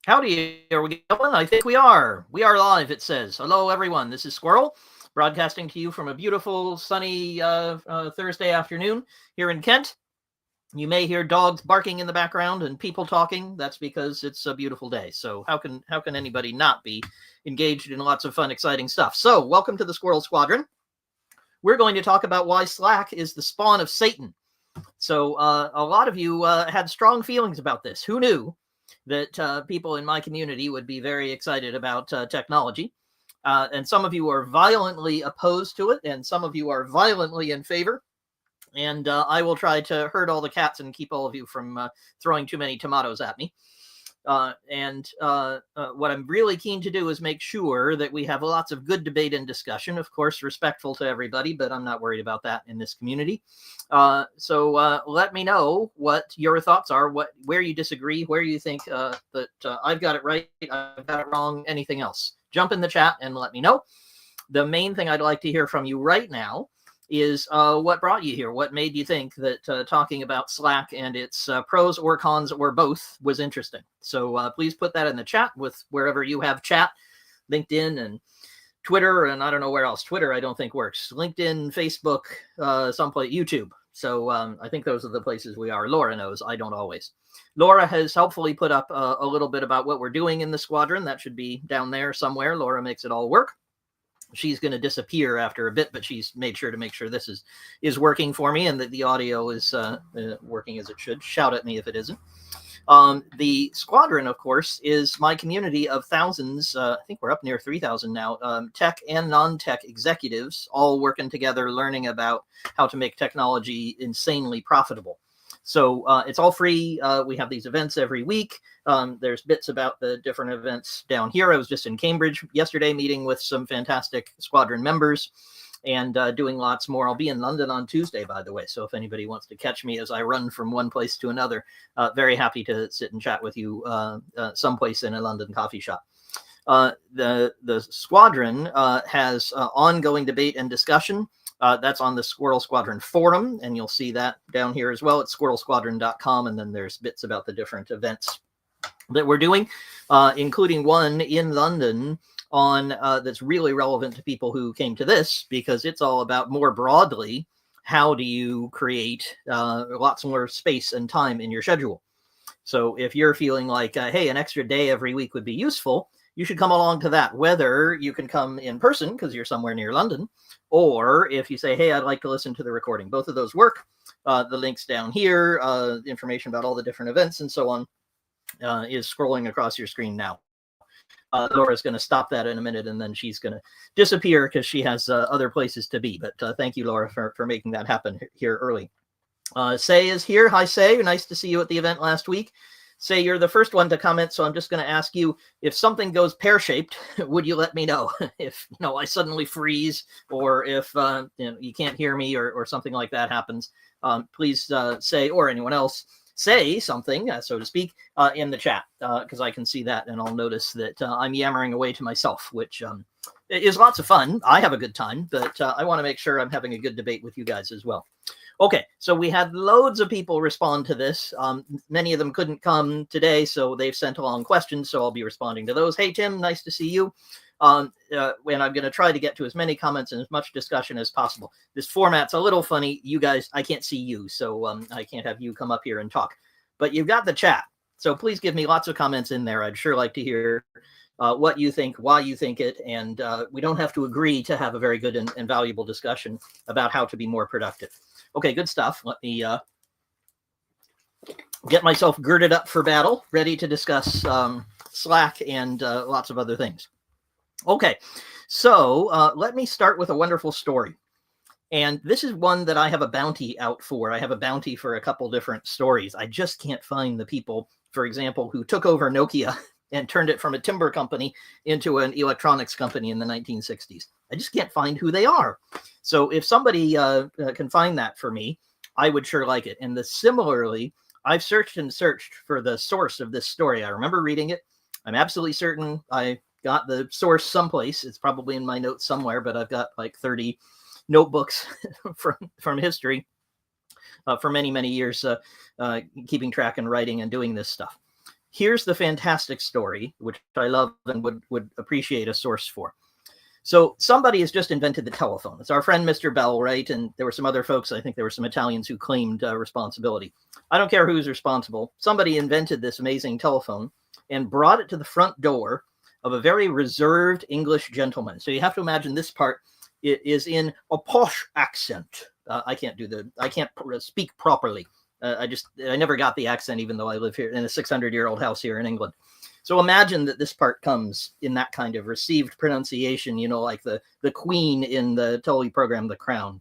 Howdy, are we going? I think we are. We are live, it says. Hello, everyone. This is Squirrel, broadcasting to you from a beautiful, sunny Thursday afternoon here in Kent. You may hear dogs barking in the background and people talking. That's because it's a beautiful day. So how can anybody not be engaged in lots of fun, exciting stuff? So welcome to the Squirrel Squadron. We're going to talk about why Slack is the spawn of Satan. So a lot of you had strong feelings about this. Who knew that people in my community would be very excited about technology? And some of you are violently opposed to it, and some of you are violently in favor. And I will try to herd all the cats and keep all of you from throwing too many tomatoes at me. What I'm really keen to do is make sure that we have lots of good debate and discussion, of course, respectful to everybody, but I'm not worried about that in this community. So let me know what your thoughts are, where you disagree, where you think that I've got it right, I've got it wrong, anything else. Jump in the chat and let me know. The main thing I'd like to hear from you right now is what brought you here? What made you think that talking about Slack and its pros or cons or both was interesting? So please put that in the chat with wherever you have chat, LinkedIn and Twitter, and I don't know where else. Twitter, I don't think works. LinkedIn, Facebook, someplace, YouTube. So I think those are the places we are. Laura knows. I don't always. Laura has helpfully put up a little bit about what we're doing in the squadron. That should be down there somewhere. Laura makes it all work. She's going to disappear after a bit, but she's made sure to make sure this is working for me and that the audio is working as it should. Shout at me if it isn't. The squadron, of course, is my community of thousands. I think we're up near 3,000 now. Tech and non-tech executives all working together, learning about how to make technology insanely profitable. So it's all free. We have these events every week. There's bits about the different events down here. I was just in Cambridge yesterday meeting with some fantastic squadron members and doing lots more. I'll be in London on Tuesday, by the way. So if anybody wants to catch me as I run from one place to another, very happy to sit and chat with you someplace in a London coffee shop. The squadron has ongoing debate and discussion. That's on the Squirrel Squadron forum, and you'll see that down here as well at squirrelsquadron.com. And then there's bits about the different events that we're doing, including one in London on that's really relevant to people who came to this, because it's all about more broadly, how do you create lots more space and time in your schedule? So if you're feeling like, hey, an extra day every week would be useful, you should come along to that, whether you can come in person because you're somewhere near London, or if you say, hey, I'd like to listen to the recording. Both of those work. The links down here, information about all the different events and so on is scrolling across your screen now. Laura's going to stop that in a minute, and then she's going to disappear because she has other places to be. But thank you, Laura, for making that happen here early. Say is here. Hi, Say. Nice to see you at the event last week. Say, you're the first one to comment, so I'm just going to ask you, if something goes pear-shaped, would you let me know? If I suddenly freeze, or if you can't hear me, or something like that happens, please say, or anyone else, say something, so to speak, in the chat, because I can see that, and I'll notice that I'm yammering away to myself, which is lots of fun. I have a good time, but I want to make sure I'm having a good debate with you guys as well. Okay, so we had loads of people respond to this. Many of them couldn't come today, so they've sent along questions, so I'll be responding to those. Hey, Tim, nice to see you. And I'm going to try to get to as many comments and as much discussion as possible. This format's a little funny. You guys, I can't see you, so I can't have you come up here and talk. But you've got the chat, so please give me lots of comments in there. I'd sure like to hear what you think, why you think it, and we don't have to agree to have a very good and valuable discussion about how to be more productive. Okay, good stuff. Let me get myself girded up for battle, ready to discuss Slack and lots of other things. Okay, so let me start with a wonderful story. And this is one that I have a bounty out for. I have a bounty for a couple different stories. I just can't find the people, for example, who took over Nokia and turned it from a timber company into an electronics company in the 1960s. I just can't find who they are. So if somebody can find that for me, I would sure like it. And similarly, I've searched and searched for the source of this story. I remember reading it. I'm absolutely certain I got the source someplace. It's probably in my notes somewhere, but I've got like 30 notebooks from history for many, many years, keeping track and writing and doing this stuff. here's the fantastic story, which I love and would appreciate a source for. So somebody has just invented the telephone. It's our friend Mr. Bell, right? And there were some other folks. I think there were some Italians who claimed responsibility. I don't care who's responsible. Somebody invented this amazing telephone and brought it to the front door of a very reserved English gentleman. So you have to imagine this part is in a posh accent. I can't speak properly. I never got the accent, even though I live here in a 600-year-old house here in England. So imagine that this part comes in that kind of received pronunciation, like the queen in the Tully program, The Crown.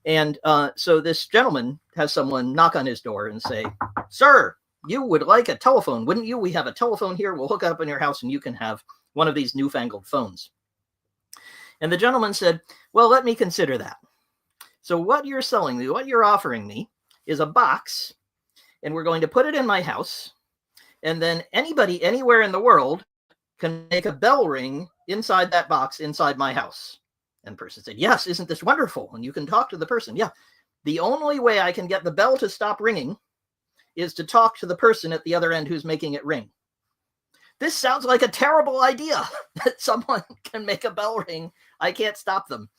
And so this gentleman has someone knock on his door and say, "Sir, you would like a telephone, wouldn't you? We have a telephone here. We'll hook it up in your house and you can have one of these newfangled phones." And the gentleman said, "Well, let me consider that. So what you're selling me, what you're offering me is a box, and we're going to put it in my house. And then anybody anywhere in the world can make a bell ring inside that box inside my house." And the person said, "Yes, isn't this wonderful?" And you can talk to the person. "Yeah, the only way I can get the bell to stop ringing is to talk to the person at the other end who's making it ring." This sounds like a terrible idea that someone can make a bell ring. I can't stop them.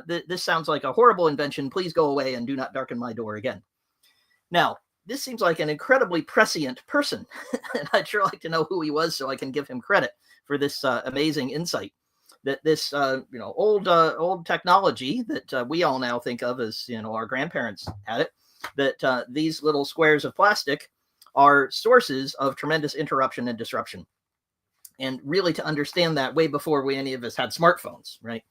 This sounds like a horrible invention. Please go away and do not darken my door again. Now, this seems like an incredibly prescient person, and I'd sure like to know who he was so I can give him credit for this amazing insight. That this old technology that we all now think of as our grandparents had it. That these little squares of plastic are sources of tremendous interruption and disruption, and really to understand that way before any of us had smartphones, right?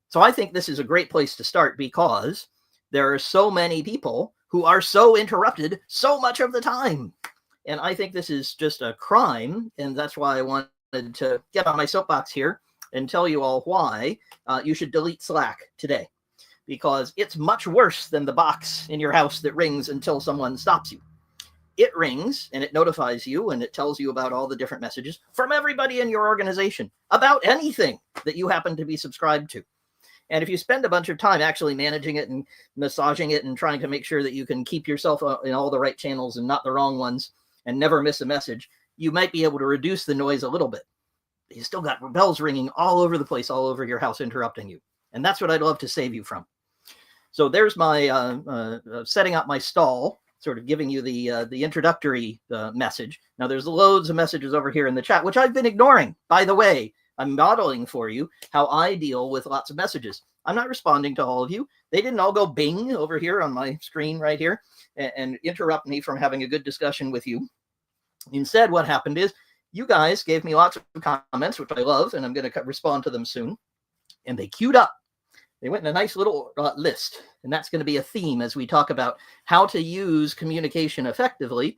So I think this is a great place to start because there are so many people who are so interrupted so much of the time. And I think this is just a crime. And that's why I wanted to get on my soapbox here and tell you all why you should delete Slack today, because it's much worse than the box in your house that rings until someone stops you. It rings and it notifies you and it tells you about all the different messages from everybody in your organization about anything that you happen to be subscribed to. And if you spend a bunch of time actually managing it and massaging it and trying to make sure that you can keep yourself in all the right channels and not the wrong ones and never miss a message, you might be able to reduce the noise a little bit. You still got bells ringing all over the place, all over your house, interrupting you. And that's what I'd love to save you from. So there's my setting up my stall, sort of giving you the introductory message. Now there's loads of messages over here in the chat, which I've been ignoring. By the way, I'm modeling for you how I deal with lots of messages. I'm not responding to all of you. They didn't all go bing over here on my screen right here and interrupt me from having a good discussion with you. Instead, what happened is you guys gave me lots of comments, which I love, and I'm going to respond to them soon. And they queued up. They went in a nice little list. And that's going to be a theme as we talk about how to use communication effectively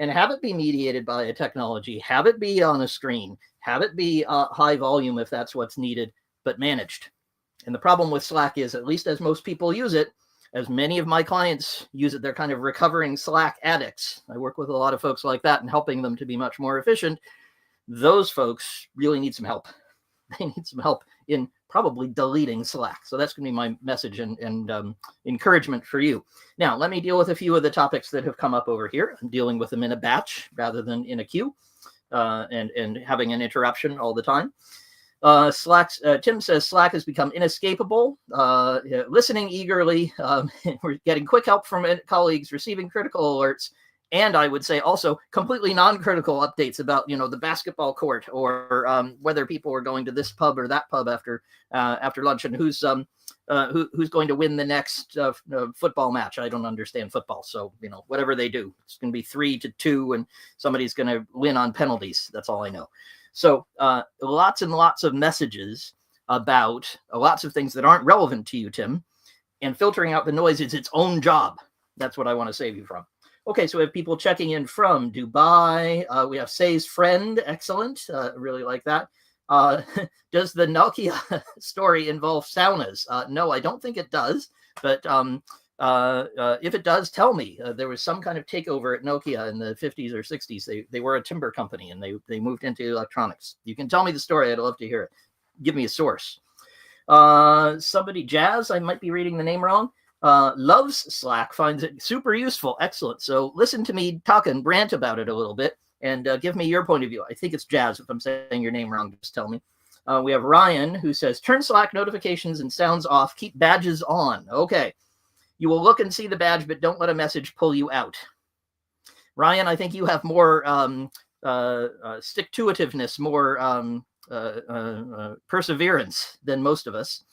and have it be mediated by a technology, have it be on a screen, have it be high volume if that's what's needed, but managed. And the problem with Slack is, at least as most people use it, as many of my clients use it, they're kind of recovering Slack addicts. I work with a lot of folks like that and helping them to be much more efficient. Those folks really need some help. They need some help in probably deleting Slack. So that's going to be my message and encouragement for you. Now, let me deal with a few of the topics that have come up over here. I'm dealing with them in a batch rather than in a queue and having an interruption all the time. Tim says Slack has become inescapable. Listening eagerly. We're getting quick help from colleagues, receiving critical alerts. And I would say also completely non-critical updates about, the basketball court or whether people are going to this pub or that pub after lunch and who's going to win the next football match. I don't understand football. So, whatever they do, it's going to be 3-2 and somebody's going to win on penalties. That's all I know. So lots and lots of messages about lots of things that aren't relevant to you, Tim, and filtering out the noise is its own job. That's what I want to save you from. Okay, so we have people checking in from Dubai. We have Say's friend. Excellent. Really like that. Does the Nokia story involve saunas? No, I don't think it does. But if it does, tell me. There was some kind of takeover at Nokia in the 50s or 60s. They were a timber company, and they moved into electronics. You can tell me the story. I'd love to hear it. Give me a source. Somebody, Jazz, I might be reading the name wrong. Loves Slack, finds it super useful. Excellent. So listen to me talk and rant about it a little bit, and give me your point of view. I think it's Jazz. If I'm saying your name wrong, just tell me. We have Ryan, who says, turn Slack notifications and sounds off. Keep badges on. Okay. You will look and see the badge, but don't let a message pull you out. Ryan, I think you have more stick-to-itiveness, more perseverance than most of us.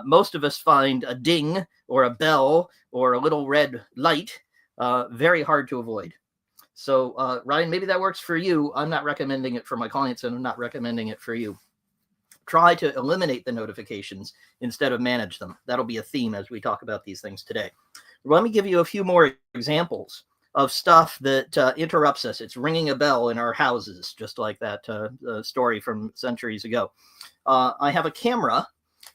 Most of us find a ding or a bell or a little red light very hard to avoid. So, Ryan, maybe that works for you. I'm not recommending it for my clients, and I'm not recommending it for you. Try to eliminate the notifications instead of manage them. That'll be a theme as we talk about these things today. Let me give you a few more examples of stuff that interrupts us. It's ringing a bell in our houses, just like that story from centuries ago. I have a camera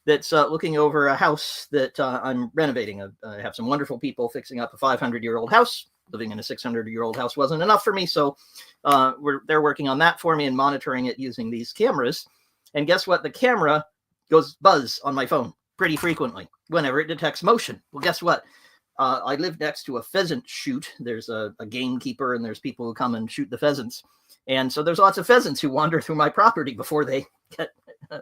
that's looking over a house that I'm renovating. I have some wonderful people fixing up a 500-year-old house. Living in a 600-year-old house wasn't enough for me, so they're working on that for me and monitoring it using these cameras. And guess what? The camera goes buzz on my phone pretty frequently whenever it detects motion. Well, guess what? I live next to a pheasant shoot. There's a gamekeeper, and there's people who come and shoot the pheasants. And so there's lots of pheasants who wander through my property before they get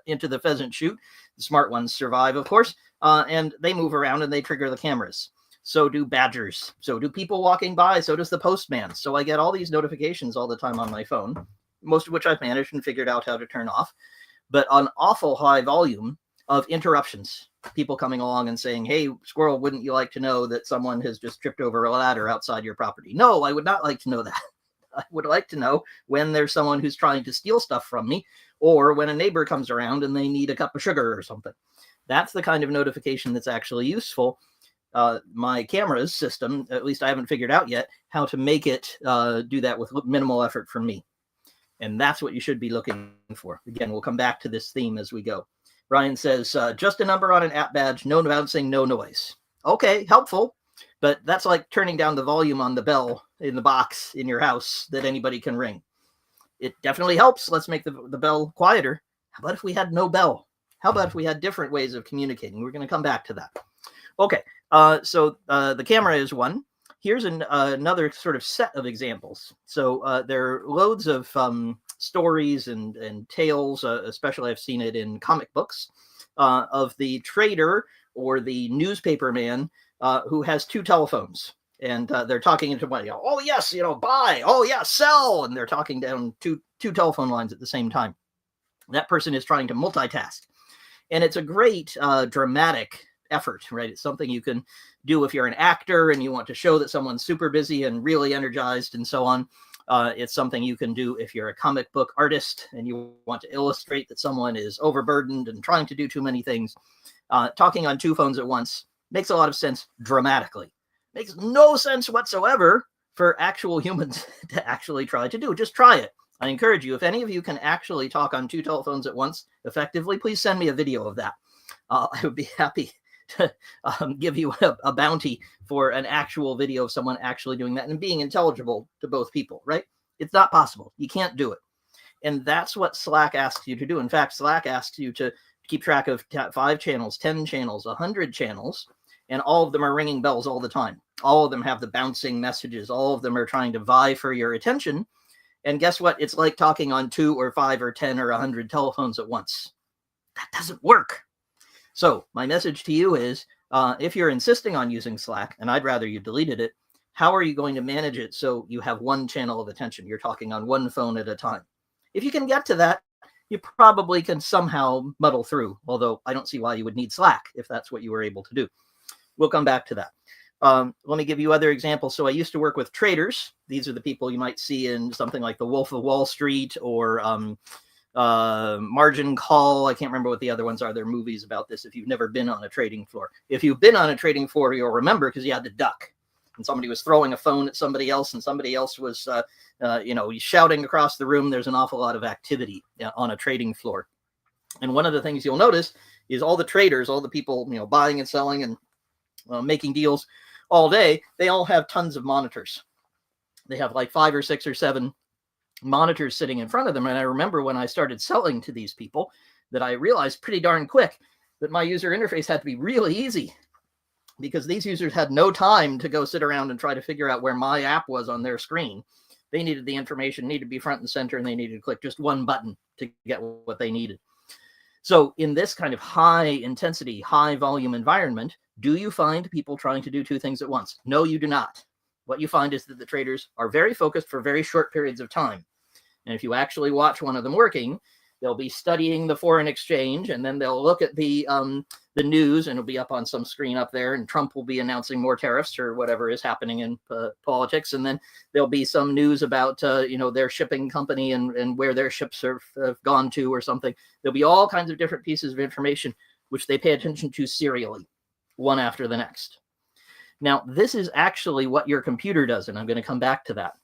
into the pheasant shoot. The smart ones survive, of course, and they move around and they trigger the cameras. So do badgers. So do people walking by. So does the postman. So I get all these notifications all the time on my phone, most of which I've managed and figured out how to turn off. But an awful high volume of interruptions. People coming along and saying, hey, squirrel, wouldn't you like to know that someone has just tripped over a ladder outside your property? No, I would not like to know that. I would like to know when there's someone who's trying to steal stuff from me, or when a neighbor comes around and they need a cup of sugar or something. That's the kind of notification that's actually useful. My cameras system, at least I haven't figured out yet, how to make it do that with minimal effort from me. And that's what you should be looking for. Again, we'll come back to this theme as we go. Ryan says, just a number on an app badge, no bouncing, no noise. Okay, helpful. But that's like turning down the volume on the bell in the box in your house that anybody can ring. It definitely helps. Let's make the bell quieter. How about if we had no bell? How about if we had different ways of communicating? We're going to come back to that. Okay, so the camera is one. Here's another sort of set of examples. So there are loads of stories and tales, especially I've seen it in comic books, of the trader or the newspaper man who has two telephones. And they're talking into one, oh, yes, buy. Oh, yeah, sell. And they're talking down two telephone lines at the same time. That person is trying to multitask. And it's a great dramatic effort, right? It's something you can do if you're an actor and you want to show that someone's super busy and really energized and so on. It's something you can do if you're a comic book artist and you want to illustrate that someone is overburdened and trying to do too many things. Talking on two phones at once makes a lot of sense dramatically. Makes no sense whatsoever for actual humans to actually try to do. Just try it. I encourage you, if any of you can actually talk on two telephones at once effectively, please send me a video of that. I would be happy to give you a bounty for an actual video of someone actually doing that and being intelligible to both people, right? It's not possible. You can't do it. And that's what Slack asks you to do. In fact, Slack asks you to keep track of 5 channels, 10 channels, 100 channels, and all of them are ringing bells all the time. All of them have the bouncing messages. All of them are trying to vie for your attention. And guess what? It's like talking on 2 or 5 or 10 or 100 telephones at once. That doesn't work. So my message to you is, if you're insisting on using Slack, and I'd rather you deleted it, how are you going to manage it so you have one channel of attention? You're talking on one phone at a time. If you can get to that, you probably can somehow muddle through, although I don't see why you would need Slack if that's what you were able to do. We'll come back to that. Let me give you other examples. So I used to work with traders. These are the people you might see in something like The Wolf of Wall Street or Margin Call. I can't remember what the other ones are. There are movies about this if you've never been on a trading floor. If you've been on a trading floor, you'll remember because you had to duck. And somebody was throwing a phone at somebody else and somebody else was, shouting across the room. There's an awful lot of activity on a trading floor. And one of the things you'll notice is all the traders, all the people, buying and selling and making deals all day, they all have tons of monitors. They have like 5 or 6 or 7 monitors sitting in front of them. And I remember when I started selling to these people that I realized pretty darn quick that my user interface had to be really easy because these users had no time to go sit around and try to figure out where my app was on their screen. They needed the information, needed to be front and center, and they needed to click just one button to get what they needed. So in this kind of high intensity, high volume environment, do you find people trying to do two things at once? No, you do not. What you find is that the traders are very focused for very short periods of time. And if you actually watch one of them working, they'll be studying the foreign exchange, and then they'll look at the news, and it'll be up on some screen up there, and Trump will be announcing more tariffs or whatever is happening in politics. And then there'll be some news about, their shipping company and where their ships have gone to or something. There'll be all kinds of different pieces of information which they pay attention to serially, one after the next. Now, this is actually what your computer does, and I'm going to come back to that.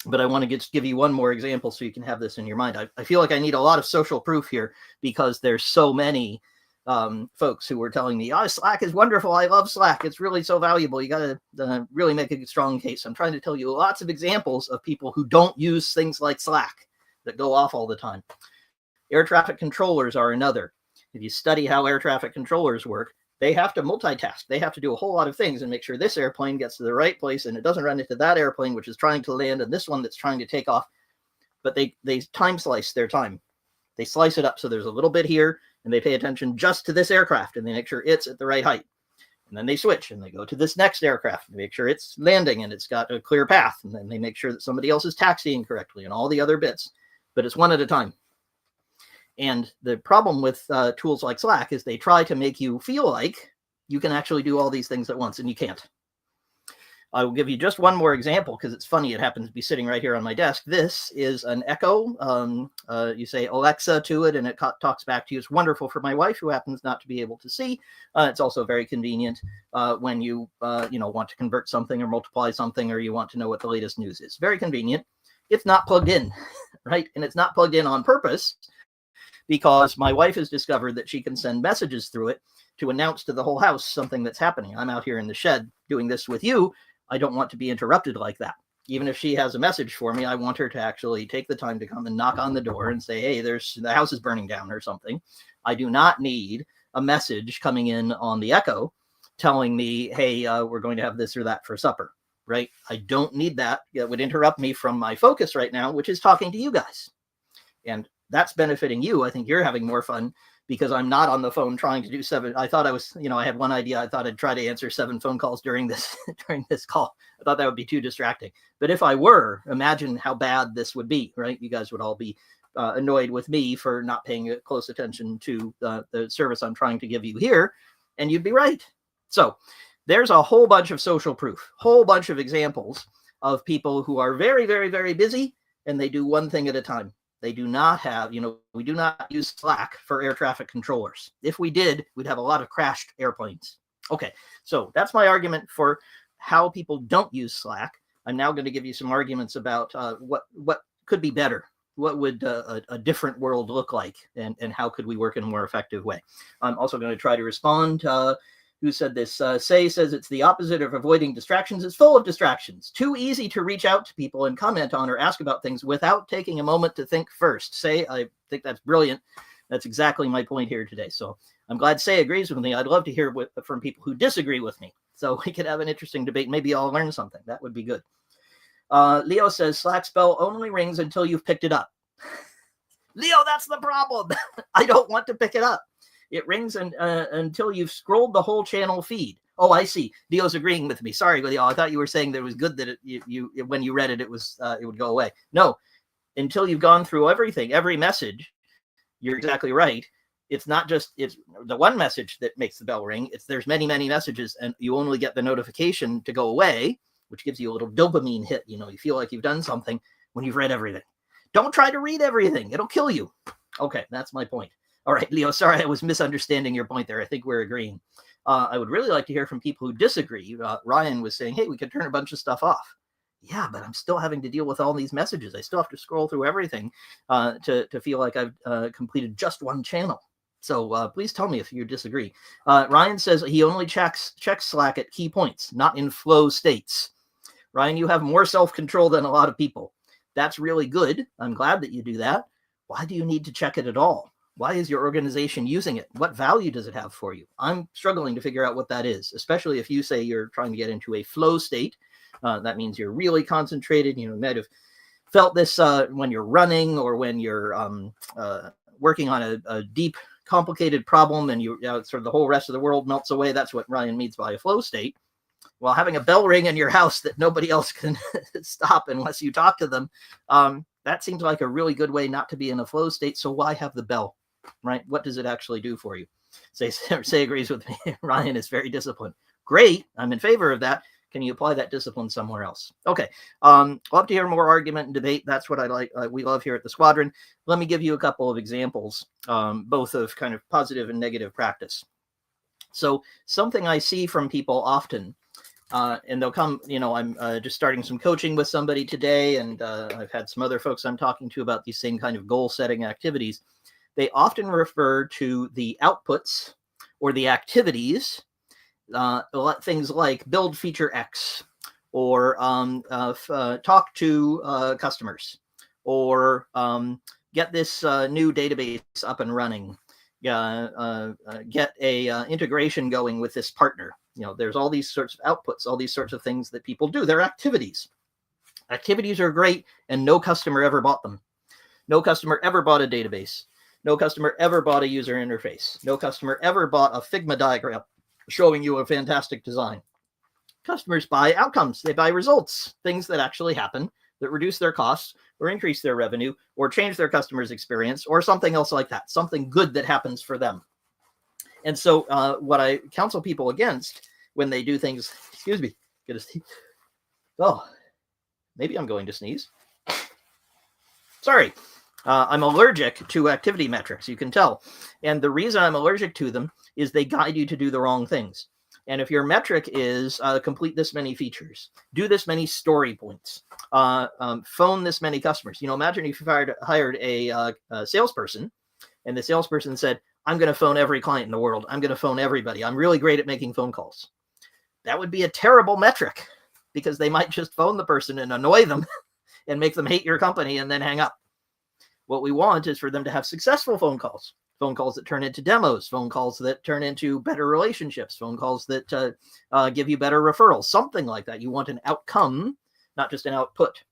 But I want to give you one more example so you can have this in your mind. I feel like I need a lot of social proof here because there's so many folks who were telling me, oh, Slack is wonderful. I love Slack. It's really so valuable. You got to really make a strong case. I'm trying to tell you lots of examples of people who don't use things like Slack that go off all the time. Air traffic controllers are another. If you study how air traffic controllers work, they have to multitask. They have to do a whole lot of things and make sure this airplane gets to the right place and it doesn't run into that airplane, which is trying to land, and this one that's trying to take off. But they time slice their time. They slice it up so there's a little bit here, and they pay attention just to this aircraft, and they make sure it's at the right height. And then they switch, and they go to this next aircraft, and make sure it's landing, and it's got a clear path. And then they make sure that somebody else is taxiing correctly, and all the other bits. But it's one at a time. And the problem with tools like Slack is they try to make you feel like you can actually do all these things at once, and you can't. I will give you just one more example because it's funny. It happens to be sitting right here on my desk. This is an Echo. You say Alexa to it, and it talks back to you. It's wonderful for my wife, who happens not to be able to see. It's also very convenient when you want to convert something or multiply something, or you want to know what the latest news is. Very convenient. It's not plugged in, right? And it's not plugged in on purpose, because my wife has discovered that she can send messages through it to announce to the whole house something that's happening. I'm out here in the shed doing this with you. I don't want to be interrupted like that. Even if she has a message for me, I want her to actually take the time to come and knock on the door and say, hey, the house is burning down or something. I do not need a message coming in on the Echo telling me, hey, we're going to have this or that for supper, right? I don't need that. It would interrupt me from my focus right now, which is talking to you guys. And that's benefiting you. I think you're having more fun because I'm not on the phone trying to do seven. I thought I was, I had one idea. I thought I'd try to answer 7 phone calls during this call. I thought that would be too distracting. But if I were, imagine how bad this would be, right? You guys would all be annoyed with me for not paying close attention to the service I'm trying to give you here. And you'd be right. So there's a whole bunch of social proof, whole bunch of examples of people who are very, very, very busy, and they do one thing at a time. They do not have, we do not use Slack for air traffic controllers. If we did, we'd have a lot of crashed airplanes. Okay, so that's my argument for how people don't use Slack. I'm now going to give you some arguments about what could be better. What would a different world look like, and how could we work in a more effective way? I'm also going to try to respond. Who said this? Say says it's the opposite of avoiding distractions. It's full of distractions. Too easy to reach out to people and comment on or ask about things without taking a moment to think first. Say, I think that's brilliant. That's exactly my point here today. So I'm glad Say agrees with me. I'd love to hear from people who disagree with me, so we could have an interesting debate. Maybe I'll learn something. That would be good. Leo says Slack's bell only rings until you've picked it up. Leo, that's the problem. I don't want to pick it up. It rings until you've scrolled the whole channel feed. Oh, I see. Leo's agreeing with me. Sorry, Leo. I thought you were saying that it was good that when you read it, it would go away. No, until you've gone through everything, every message. You're exactly right. It's not just it's the one message that makes the bell ring. There's many, many messages, and you only get the notification to go away, which gives you a little dopamine hit. You feel like you've done something when you've read everything. Don't try to read everything. It'll kill you. Okay, that's my point. All right, Leo, sorry, I was misunderstanding your point there. I think we're agreeing. I would really like to hear from people who disagree. Ryan was saying, hey, we could turn a bunch of stuff off. Yeah, but I'm still having to deal with all these messages. I still have to scroll through everything to feel like I've completed just one channel. So please tell me if you disagree. Ryan says he only checks Slack at key points, not in flow states. Ryan, you have more self-control than a lot of people. That's really good. I'm glad that you do that. Why do you need to check it at all? Why is your organization using it? What value does it have for you? I'm struggling to figure out what that is, especially if you say you're trying to get into a flow state. That means you're really concentrated. You might have felt this when you're running or when you're working on a deep, complicated problem and sort of the whole rest of the world melts away. That's what Ryan means by a flow state. Well, having a bell ring in your house that nobody else can stop unless you talk to them, that seems like a really good way not to be in a flow state. So why have the bell, right? What does it actually do for you? Say agrees with me. Ryan is very disciplined. Great. I'm in favor of that. Can you apply that discipline somewhere else? Okay. Love to hear more argument and debate. That's what I like. We love here at the Squadron. Let me give you a couple of examples, both of kind of positive and negative practice. So something I see from people often, and they'll come, I'm just starting some coaching with somebody today, and I've had some other folks I'm talking to about these same kind of goal setting activities. They often refer to the outputs or the activities, things like build feature X, or talk to customers, or get this new database up and running, get a integration going with this partner. There's all these sorts of outputs, all these sorts of things that people do. They're activities. Activities are great, and no customer ever bought them. No customer ever bought a database. No customer ever bought a user interface. No customer ever bought a Figma diagram showing you a fantastic design. Customers buy outcomes. They buy results, things that actually happen, that reduce their costs or increase their revenue or change their customers' experience or something else like that, something good that happens for them. And so what I counsel people against when they do things, excuse me, oh, maybe I'm going to sneeze. Sorry. I'm allergic to activity metrics, you can tell. And the reason I'm allergic to them is they guide you to do the wrong things. And if your metric is complete this many features, do this many story points, phone this many customers. Imagine if you hired a salesperson, and the salesperson said, I'm going to phone every client in the world. I'm going to phone everybody. I'm really great at making phone calls. That would be a terrible metric, because they might just phone the person and annoy them and make them hate your company and then hang up. What we want is for them to have successful phone calls that turn into demos, phone calls that turn into better relationships, phone calls that give you better referrals, something like that. You want an outcome, not just an output.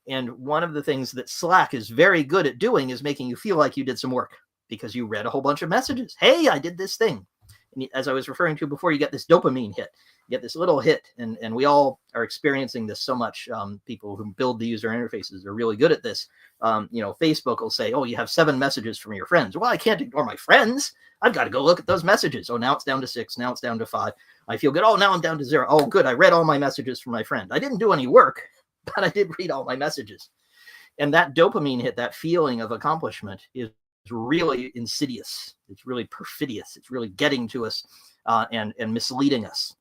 And one of the things that Slack is very good at doing is making you feel like you did some work because you read a whole bunch of messages. Hey, I did this thing. And as I was referring to before, you get this dopamine hit. You get this little hit, and we all are experiencing this so much. People who build the user interfaces are really good at this. Facebook will say, oh, you have 7 messages from your friends. Well, I can't ignore my friends. I've got to go look at those messages. Oh, now it's down to 6. Now it's down to 5. I feel good. Oh, now I'm down to 0. Oh, good. I read all my messages from my friend. I didn't do any work, but I did read all my messages. And that dopamine hit, that feeling of accomplishment, is really insidious. It's really perfidious. It's really getting to us and misleading us.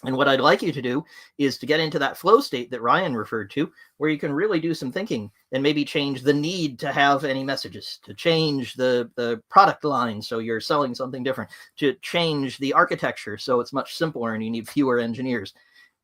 And what I'd like you to do is to get into that flow state that Ryan referred to, where you can really do some thinking and maybe change the need to have any messages, to change the product line so you're selling something different, to change the architecture so it's much simpler and you need fewer engineers,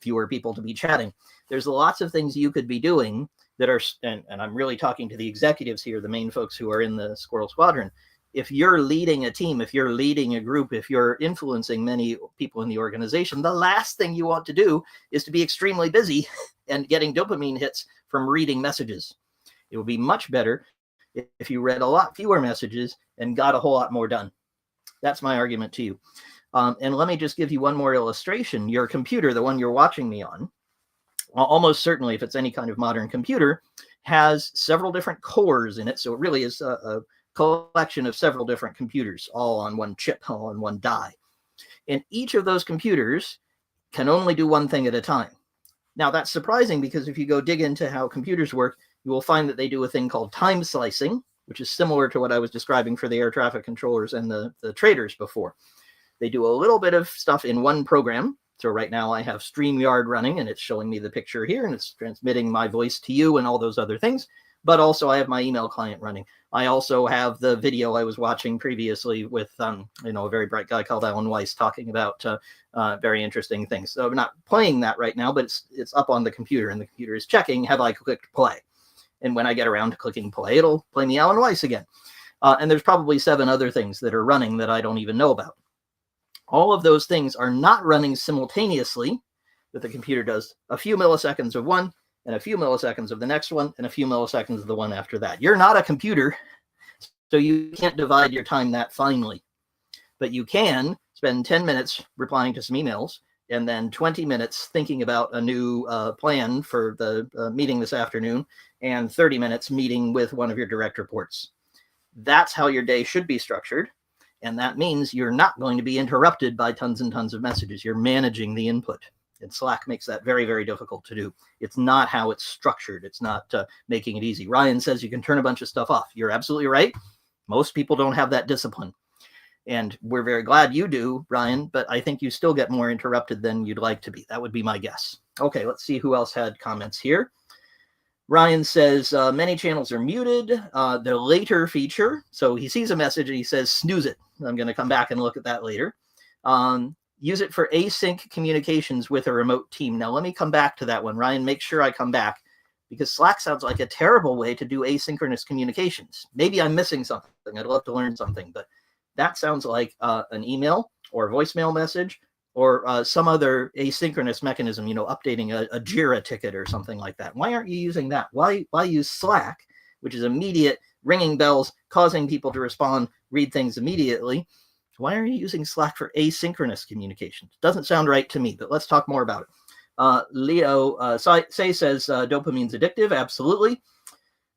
fewer people to be chatting. There's lots of things you could be doing that are, and I'm really talking to the executives here, the main folks who are in the Squirrel Squadron. If you're leading a team, if you're leading a group, if you're influencing many people in the organization, the last thing you want to do is to be extremely busy and getting dopamine hits from reading messages. It would be much better if you read a lot fewer messages and got a whole lot more done. That's my argument to you. And let me just give you one more illustration. Your computer, the one you're watching me on, almost certainly, if it's any kind of modern computer, has several different cores in it. So it really is a collection of several different computers, all on one chip, all on one die. And each of those computers can only do one thing at a time. Now, that's surprising because if you go dig into how computers work, you will find that they do a thing called time slicing, which is similar to what I was describing for the air traffic controllers and the traders before. They do a little bit of stuff in one program. So right now I have StreamYard running, and it's showing me the picture here, and it's transmitting my voice to you and all those other things. But also I have my email client running. I also have the video I was watching previously with a very bright guy called Alan Weiss talking about very interesting things. So I'm not playing that right now, but it's up on the computer, and the computer is checking, have I clicked play? And when I get around to clicking play, it'll play me Alan Weiss again. And there's probably 7 other things that are running that I don't even know about. All of those things are not running simultaneously, that the computer does a few milliseconds of one and a few milliseconds of the next one, and a few milliseconds of the one after that. You're not a computer, so you can't divide your time that finely. But you can spend 10 minutes replying to some emails, and then 20 minutes thinking about a new plan for the meeting this afternoon, and 30 minutes meeting with one of your direct reports. That's how your day should be structured. And that means you're not going to be interrupted by tons and tons of messages. You're managing the input. And Slack makes that very, very difficult to do. It's not how it's structured. It's not making it easy. Ryan says you can turn a bunch of stuff off. You're absolutely right. Most people don't have that discipline. And we're very glad you do, Ryan, but I think you still get more interrupted than you'd like to be. That would be my guess. Okay, let's see who else had comments here. Ryan says, many channels are muted. The later feature, so he sees a message and he says, snooze it. I'm going to come back and look at that later. Use it for async communications with a remote team. Now, let me come back to that one. Ryan, make sure I come back, because Slack sounds like a terrible way to do asynchronous communications. Maybe I'm missing something. I'd love to learn something, but that sounds like an email or a voicemail message or some other asynchronous mechanism, updating a Jira ticket or something like that. Why aren't you using that? Why use Slack, which is immediate, ringing bells, causing people to respond, read things immediately? Why are you using Slack for asynchronous communications? Doesn't sound right to me, but let's talk more about it. Leo says dopamine's addictive. Absolutely.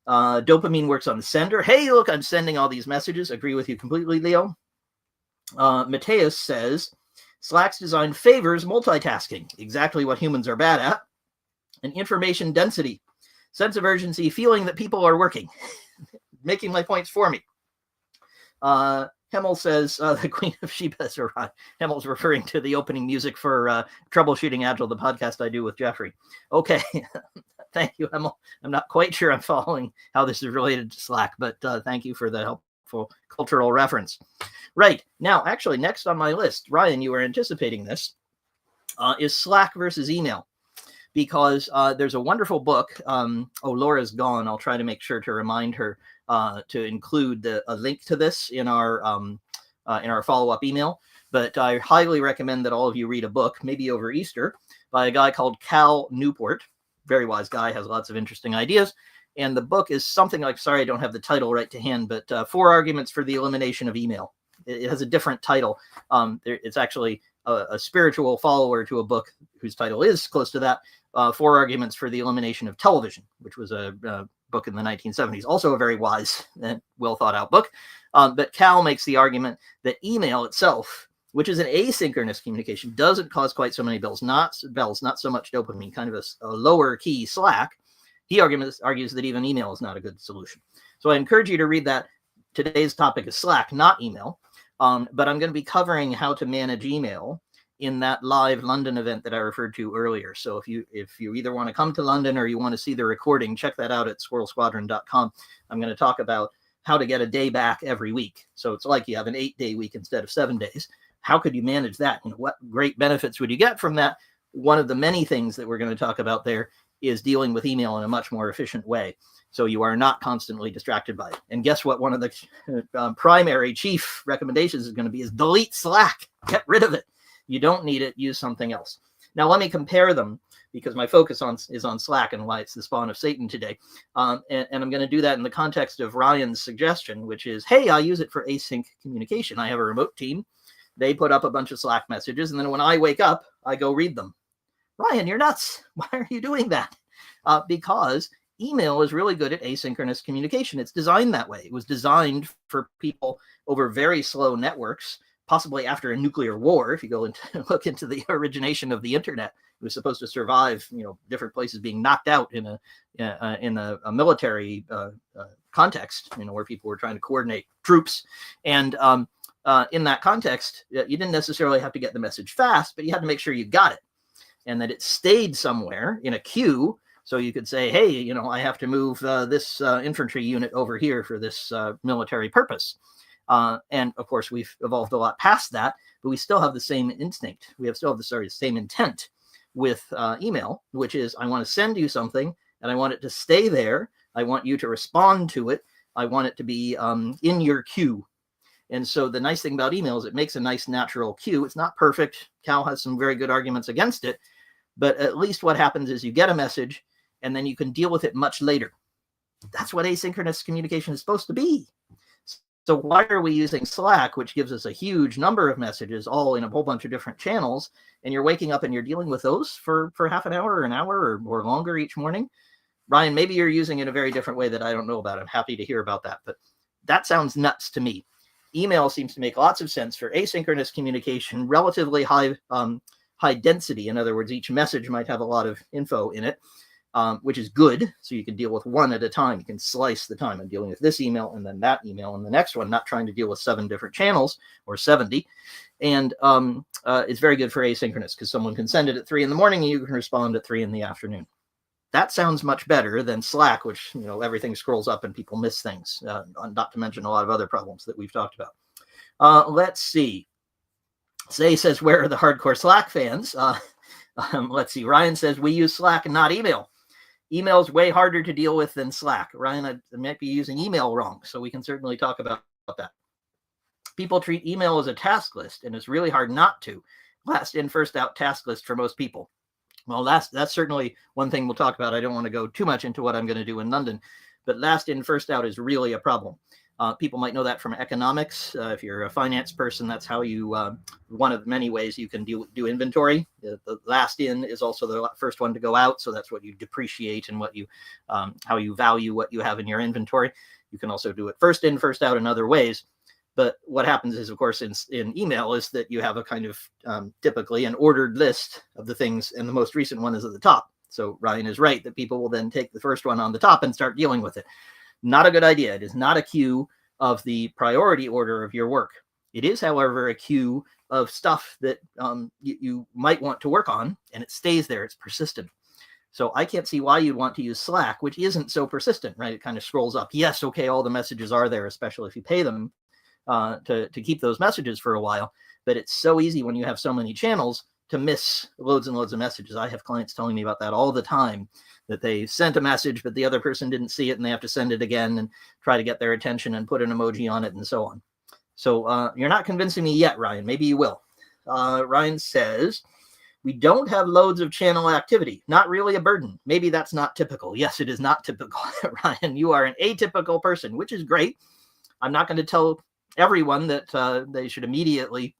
Dopamine works on the sender. Hey, look, I'm sending all these messages. Agree with you completely, Leo. Mateus says, Slack's design favors multitasking, exactly what humans are bad at, and information density, sense of urgency, feeling that people are working, making my points for me. Hemmel says, the Queen of Sheba has arrived. Hemmel's referring to the opening music for Troubleshooting Agile, the podcast I do with Jeffrey. Okay. Thank you, Hemmel. I'm not quite sure I'm following how this is related to Slack, but thank you for the helpful cultural reference. Right. Now, actually, next on my list, Ryan, you were anticipating this, is Slack versus email. Because there's a wonderful book. Laura's gone. I'll try to make sure to remind her to include a link to this in our follow-up email. But I highly recommend that all of you read a book, maybe over Easter, by a guy called Cal Newport. Very wise guy, has lots of interesting ideas. And the book is something like, sorry, I don't have the title right to hand, but 4 Arguments for the Elimination of Email. It has a different title. It's actually a spiritual follower to a book whose title is close to that, 4 Arguments for the Elimination of Television, which was a book in the 1970s. Also a very wise and well thought out book. But Cal makes the argument that email itself, which is an asynchronous communication, doesn't cause quite so many bells, not so much dopamine, kind of a lower key Slack. He argues that even email is not a good solution. So I encourage you to read that. Today's topic is Slack, not email. But I'm going to be covering how to manage email in that live London event that I referred to earlier. So if you either want to come to London or you want to see the recording, check that out at squirrelsquadron.com. I'm going to talk about how to get a day back every week. So it's like you have an 8-day week instead of 7 days. How could you manage that? What great benefits would you get from that? One of the many things that we're going to talk about there is dealing with email in a much more efficient way, so you are not constantly distracted by it. And guess what? One of the primary chief recommendations is going to be is delete Slack. Get rid of it. You don't need it. Use something else. Now, let me compare them, because my focus is on Slack and why it's the spawn of Satan today. And I'm going to do that in the context of Ryan's suggestion, which is, hey, I use it for async communication. I have a remote team. They put up a bunch of Slack messages, and then when I wake up, I go read them. Ryan, you're nuts. Why are you doing that? Because email is really good at asynchronous communication. It's designed that way. It was designed for people over very slow networks, possibly after a nuclear war. If you go into look into the origination of the internet, it was supposed to survive, different places being knocked out in a military context, where people were trying to coordinate troops. And in that context, you didn't necessarily have to get the message fast, but you had to make sure you got it and that it stayed somewhere in a queue. So you could say, hey, I have to move this infantry unit over here for this military purpose. And of course, we've evolved a lot past that, but we still have the same instinct. We still have the same intent with email, which is I want to send you something and I want it to stay there. I want you to respond to it. I want it to be in your queue. And so the nice thing about email is it makes a nice natural queue. It's not perfect. Cal has some very good arguments against it, but at least what happens is you get a message and then you can deal with it much later. That's what asynchronous communication is supposed to be. So why are we using Slack, which gives us a huge number of messages all in a whole bunch of different channels, and you're waking up and you're dealing with those for half an hour or an hour or longer each morning? Ryan, maybe you're using it in a very different way that I don't know about. I'm happy to hear about that, but that sounds nuts to me. Email seems to make lots of sense for asynchronous communication, relatively high density. In other words, each message might have a lot of info in it, which is good. So you can deal with one at a time. You can slice the time. I'm dealing with this email and then that email and the next one, not trying to deal with 7 different channels or 70. And it's very good for asynchronous because someone can send it at 3 in the morning and you can respond at 3 in the afternoon. That sounds much better than Slack, which, everything scrolls up and people miss things, not to mention a lot of other problems that we've talked about. Let's see. Say says, where are the hardcore Slack fans? Let's see. Ryan says, we use Slack and not email. Email's way harder to deal with than Slack. Ryan, I might be using email wrong, so we can certainly talk about that. People treat email as a task list, and it's really hard not to. Last in, first out task list for most people. Well, that's certainly one thing we'll talk about. I don't want to go too much into what I'm going to do in London, but last in, first out is really a problem. People might know that from economics. If you're a finance person, that's how you, one of many ways you can do inventory. The last in is also the first one to go out. So that's what you depreciate and what you, how you value what you have in your inventory. You can also do it first in, first out in other ways. But what happens is, of course, in email is that you have a kind of typically an ordered list of the things, and the most recent one is at the top. So Ryan is right that people will then take the first one on the top and start dealing with it. Not a good idea. It is not a cue of the priority order of your work. It is, however, a cue of stuff that you might want to work on, and it stays there. It's persistent. So I can't see why you'd want to use Slack, which isn't so persistent, right? It kind of scrolls up. Yes, okay, all the messages are there, especially if you pay them to keep those messages for a while. But it's so easy when you have so many channels to miss loads and loads of messages. I have clients telling me about that all the time, that they sent a message, but the other person didn't see it and they have to send it again and try to get their attention and put an emoji on it and so on. So you're not convincing me yet, Ryan. Maybe you will. Ryan says, we don't have loads of channel activity. Not really a burden. Maybe that's not typical. Yes, it is not typical. Ryan, you are an atypical person, which is great. I'm not going to tell everyone that they should immediately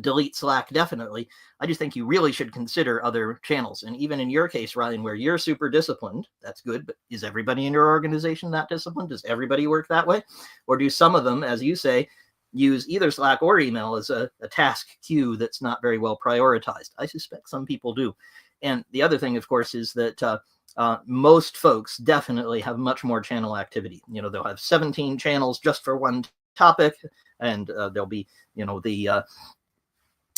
delete Slack, definitely. I just think you really should consider other channels. And even in your case, Ryan, where you're super disciplined, that's good. But is everybody in your organization that disciplined? Does everybody work that way? Or do some of them, as you say, use either Slack or email as a task queue that's not very well prioritized? I suspect some people do. And the other thing, of course, is that most folks definitely have much more channel activity. They'll have 17 channels just for one topic, and there'll be,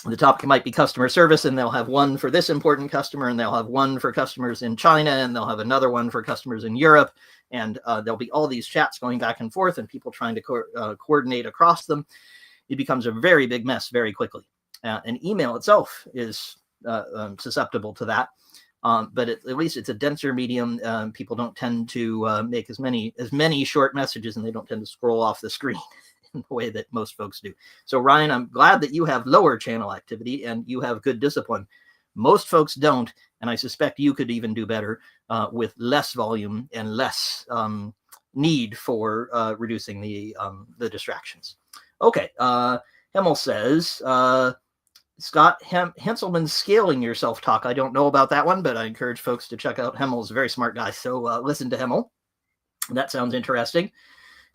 the topic might be customer service, and they'll have one for this important customer, and they'll have one for customers in China, and they'll have another one for customers in Europe. And there'll be all these chats going back and forth and people trying to coordinate across them. It becomes a very big mess very quickly. And email itself is susceptible to that. But at least it's a denser medium. People don't tend to make as many short messages, and they don't tend to scroll off the screen in the way that most folks do. So Ryan, I'm glad that you have lower channel activity and you have good discipline. Most folks don't, and I suspect you could even do better with less volume and less need for reducing the distractions. Okay, Hemmel says, Scott Henselman's Scaling Yourself talk. I don't know about that one, but I encourage folks to check out Hemmel's a very smart guy. So listen to Hemmel. That sounds interesting.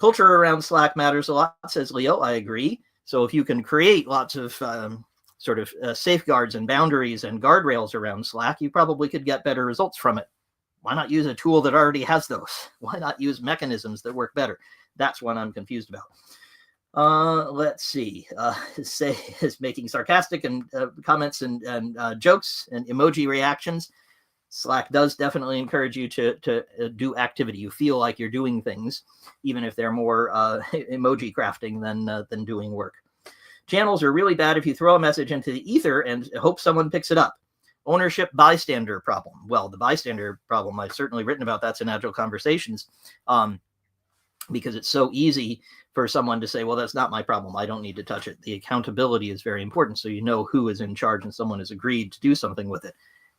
Culture around Slack matters a lot, says Leo. I agree. So if you can create lots of safeguards and boundaries and guardrails around Slack, you probably could get better results from it. Why not use a tool that already has those? Why not use mechanisms that work better? That's what I'm confused about. Let's see. Say is making sarcastic and comments and jokes and emoji reactions. Slack does definitely encourage you to do activity. You feel like you're doing things, even if they're more emoji crafting than doing work. Channels are really bad if you throw a message into the ether and hope someone picks it up. Ownership bystander problem. Well, the bystander problem, I've certainly written about. That's in Agile Conversations, because it's so easy for someone to say, well, that's not my problem. I don't need to touch it. The accountability is very important, so you know who is in charge and someone has agreed to do something with it.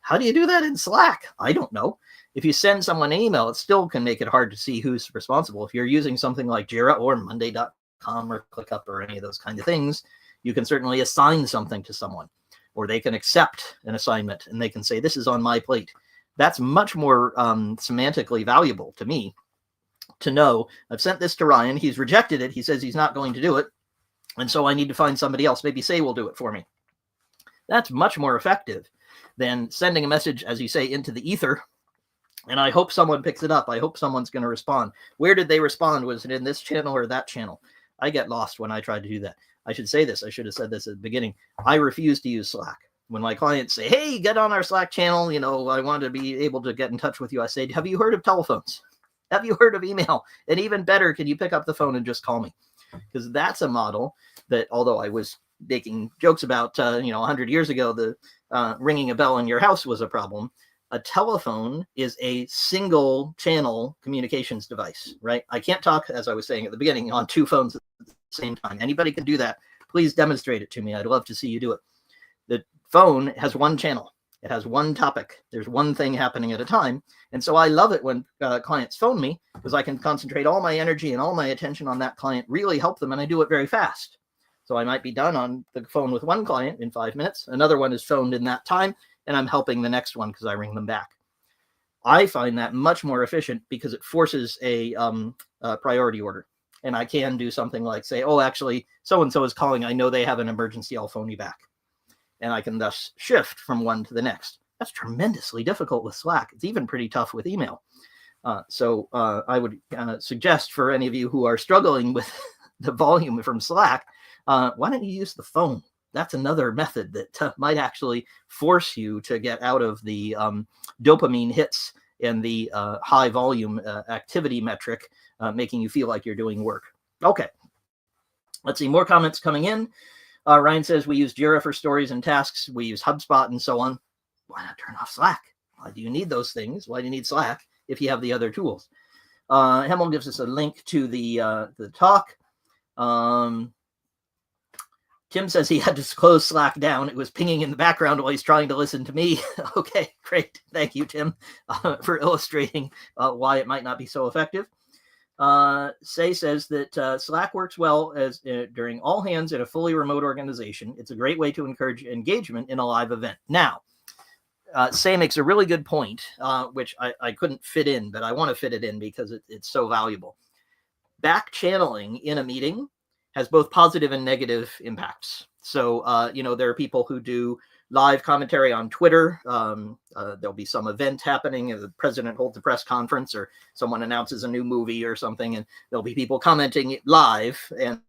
How do you do that in Slack? I don't know. If you send someone an email, it still can make it hard to see who's responsible. If you're using something like Jira or Monday.com or ClickUp or any of those kind of things, you can certainly assign something to someone, or they can accept an assignment and they can say, this is on my plate. That's much more semantically valuable to me to know I've sent this to Ryan. He's rejected it. He says he's not going to do it. And so I need to find somebody else. Maybe Say will do it for me. That's much more effective than sending a message, as you say, into the ether. And I hope someone picks it up. I hope someone's going to respond. Where did they respond? Was it in this channel or that channel? I get lost when I try to do that. I should say this. I should have said this at the beginning. I refuse to use Slack. When my clients say, hey, get on our Slack channel, you know, I want to be able to get in touch with you, I say, have you heard of telephones? Have you heard of email? And even better, can you pick up the phone and just call me? Because that's a model that, although I was making jokes about, 100 years ago, the ringing a bell in your house was a problem. A telephone is a single channel communications device, right? I can't talk, as I was saying at the beginning, on two phones at the same time. Anybody can do that. Please demonstrate it to me. I'd love to see you do it. The phone has one channel. It has one topic. There's one thing happening at a time. And so I love it when clients phone me, because I can concentrate all my energy and all my attention on that client, really help them, and I do it very fast. So I might be done on the phone with one client in 5 minutes. Another one is phoned in that time, and I'm helping the next one because I ring them back. I find that much more efficient because it forces a priority order. And I can do something like say, oh, actually, so-and-so is calling. I know they have an emergency. I'll phone you back. And I can thus shift from one to the next. That's tremendously difficult with Slack. It's even pretty tough with email. So I would suggest for any of you who are struggling with the volume from Slack, why don't you use the phone? That's another method that might actually force you to get out of the dopamine hits and the high volume activity metric, making you feel like you're doing work. Okay, let's see, more comments coming in. Ryan says we use Jira for stories and tasks. We use HubSpot and so on. Why not turn off Slack? Why do you need those things? Why do you need Slack if you have the other tools? Hemel gives us a link to the talk. Tim says he had to close Slack down. It was pinging in the background while he's trying to listen to me. Okay, great. Thank you, Tim, for illustrating why it might not be so effective. Say says that Slack works well as during all hands in a fully remote organization. It's a great way to encourage engagement in a live event. Now, Say makes a really good point, which I couldn't fit in, but I want to fit it in because it's so valuable. Back channeling in a meeting has both positive and negative impacts. So, there are people who do live commentary on Twitter. There'll be some event happening, the president holds a press conference or someone announces a new movie or something, and there'll be people commenting live and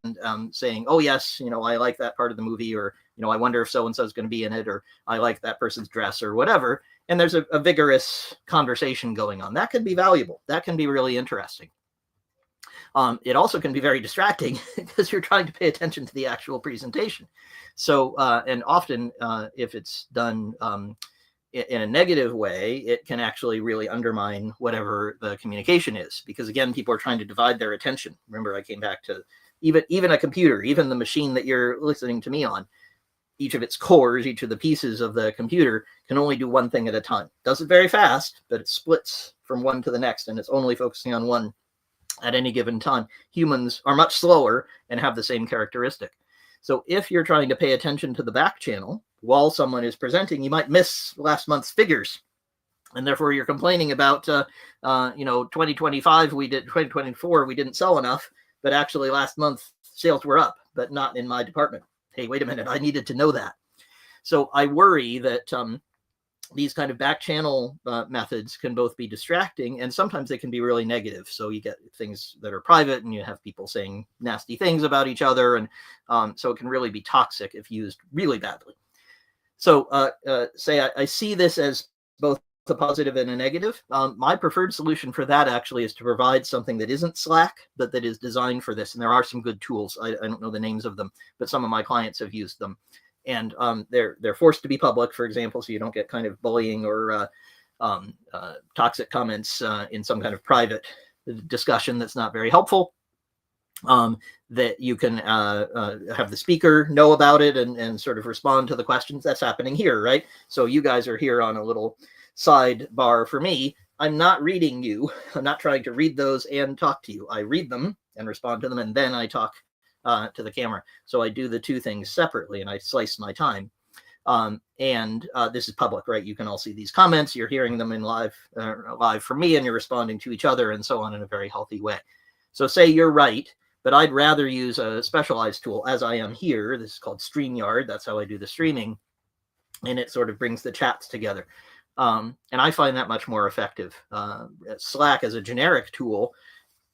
saying, oh, yes, I like that part of the movie, or, I wonder if so-and-so is going to be in it, or I like that person's dress or whatever. And there's a vigorous conversation going on. That can be valuable. That can be really interesting. It also can be very distracting because you're trying to pay attention to the actual presentation. So, and often if it's done in a negative way, it can actually really undermine whatever the communication is, because again, people are trying to divide their attention. Remember, I came back to even a computer, even the machine that you're listening to me on, each of its cores, each of the pieces of the computer can only do one thing at a time. Does it very fast, but it splits from one to the next, and it's only focusing on one at any given time. Humans are much slower and have the same characteristic. So if you're trying to pay attention to the back channel while someone is presenting, you might miss last month's figures. And therefore you're complaining about, 2025, 2024, we didn't sell enough, but actually last month sales were up, but not in my department. Hey, wait a minute, I needed to know that. So I worry that these kind of back channel methods can both be distracting, and sometimes they can be really negative. So you get things that are private and you have people saying nasty things about each other. And so it can really be toxic if used really badly. So I see this as both a positive and a negative. My preferred solution for that actually is to provide something that isn't Slack, but that is designed for this. And there are some good tools. I don't know the names of them, but some of my clients have used them. And they're forced to be public, for example, so you don't get kind of bullying or toxic comments in some kind of private discussion that's not very helpful. that you can have the speaker know about it and sort of respond to the questions. That's happening here, right? So you guys are here on a little sidebar for me. I'm not reading you. I'm not trying to read those and talk to you. I read them and respond to them, and then I talk to the camera. So I do the two things separately, and I slice my time. This is public, right? You can all see these comments. You're hearing them in live from me, and you're responding to each other and so on in a very healthy way. So say you're right, but I'd rather use a specialized tool as I am here. This is called StreamYard. That's how I do the streaming. And it sort of brings the chats together. And I find that much more effective. Slack as a generic tool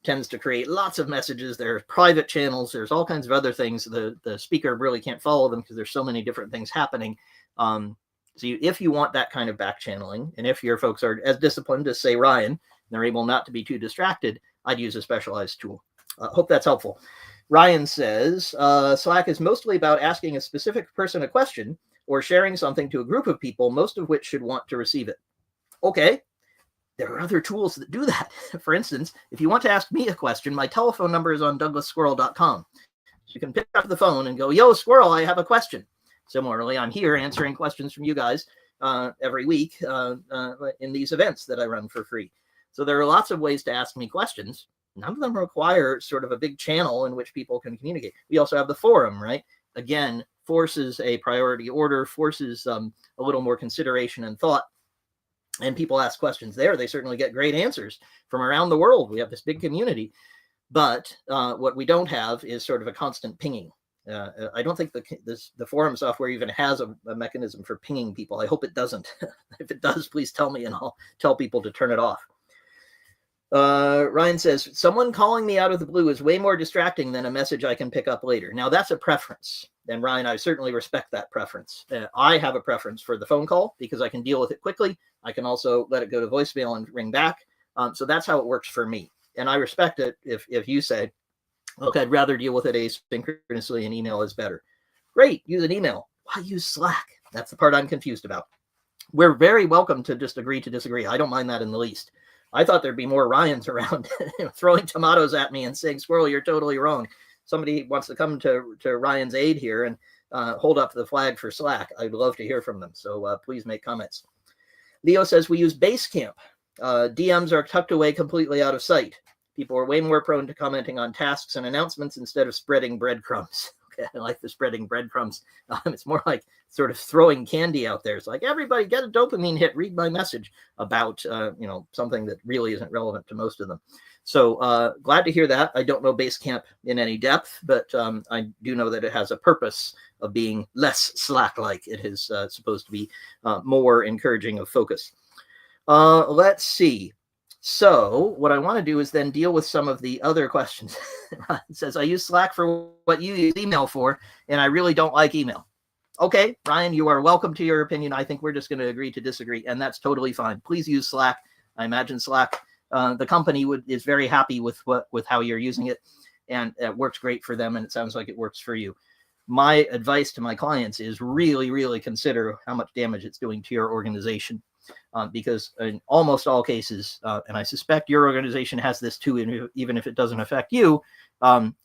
tends to create lots of messages. There's private channels. There's all kinds of other things. The speaker really can't follow them because there's so many different things happening. If you want that kind of back channeling, and if your folks are as disciplined as, say, Ryan, and they're able not to be too distracted, I'd use a specialized tool. Hope that's helpful. Ryan says, Slack is mostly about asking a specific person a question or sharing something to a group of people, most of which should want to receive it. Okay. There are other tools that do that. For instance, if you want to ask me a question, my telephone number is on douglassquirrel.com. So you can pick up the phone and go, yo, Squirrel, I have a question. Similarly, I'm here answering questions from you guys every week in these events that I run for free. So there are lots of ways to ask me questions. None of them require sort of a big channel in which people can communicate. We also have the forum, right? Again, forces a priority order, forces a little more consideration and thought. And people ask questions there. They certainly get great answers from around the world. We have this big community. But what we don't have is sort of a constant pinging. I don't think the forum software even has a mechanism for pinging people. I hope it doesn't. If it does, please tell me and I'll tell people to turn it off. Ryan says, someone calling me out of the blue is way more distracting than a message I can pick up later. Now, that's a preference. And Ryan, I certainly respect that preference. I have a preference for the phone call because I can deal with it quickly. I can also let it go to voicemail and ring back. So that's how it works for me. And I respect it if you say, look, I'd rather deal with it asynchronously and email is better. Great, use an email. Why use Slack? That's the part I'm confused about. We're very welcome to just agree to disagree. I don't mind that in the least. I thought there'd be more Ryans around throwing tomatoes at me and saying, Squirrel, you're totally wrong. Somebody wants to come to Ryan's aid here and hold up the flag for Slack. I'd love to hear from them. So please make comments. Leo says we use Basecamp. DMs are tucked away completely out of sight. People are way more prone to commenting on tasks and announcements instead of spreading breadcrumbs. Okay, I like the spreading breadcrumbs. It's more like sort of throwing candy out there. It's like, everybody get a dopamine hit, read my message about, something that really isn't relevant to most of them. So glad to hear that. I don't know Basecamp in any depth, but I do know that it has a purpose of being less Slack-like. It is supposed to be more encouraging of focus. Let's see. So what I want to do is then deal with some of the other questions. It says, I use Slack for what you use email for, and I really don't like email. Okay, Ryan, you are welcome to your opinion. I think we're just going to agree to disagree, and that's totally fine. Please use Slack. I imagine Slack, the company is very happy with how you're using it, and it works great for them, and it sounds like it works for you. My advice to my clients is really, really consider how much damage it's doing to your organization. Because in almost all cases, and I suspect your organization has this too, even if it doesn't affect you,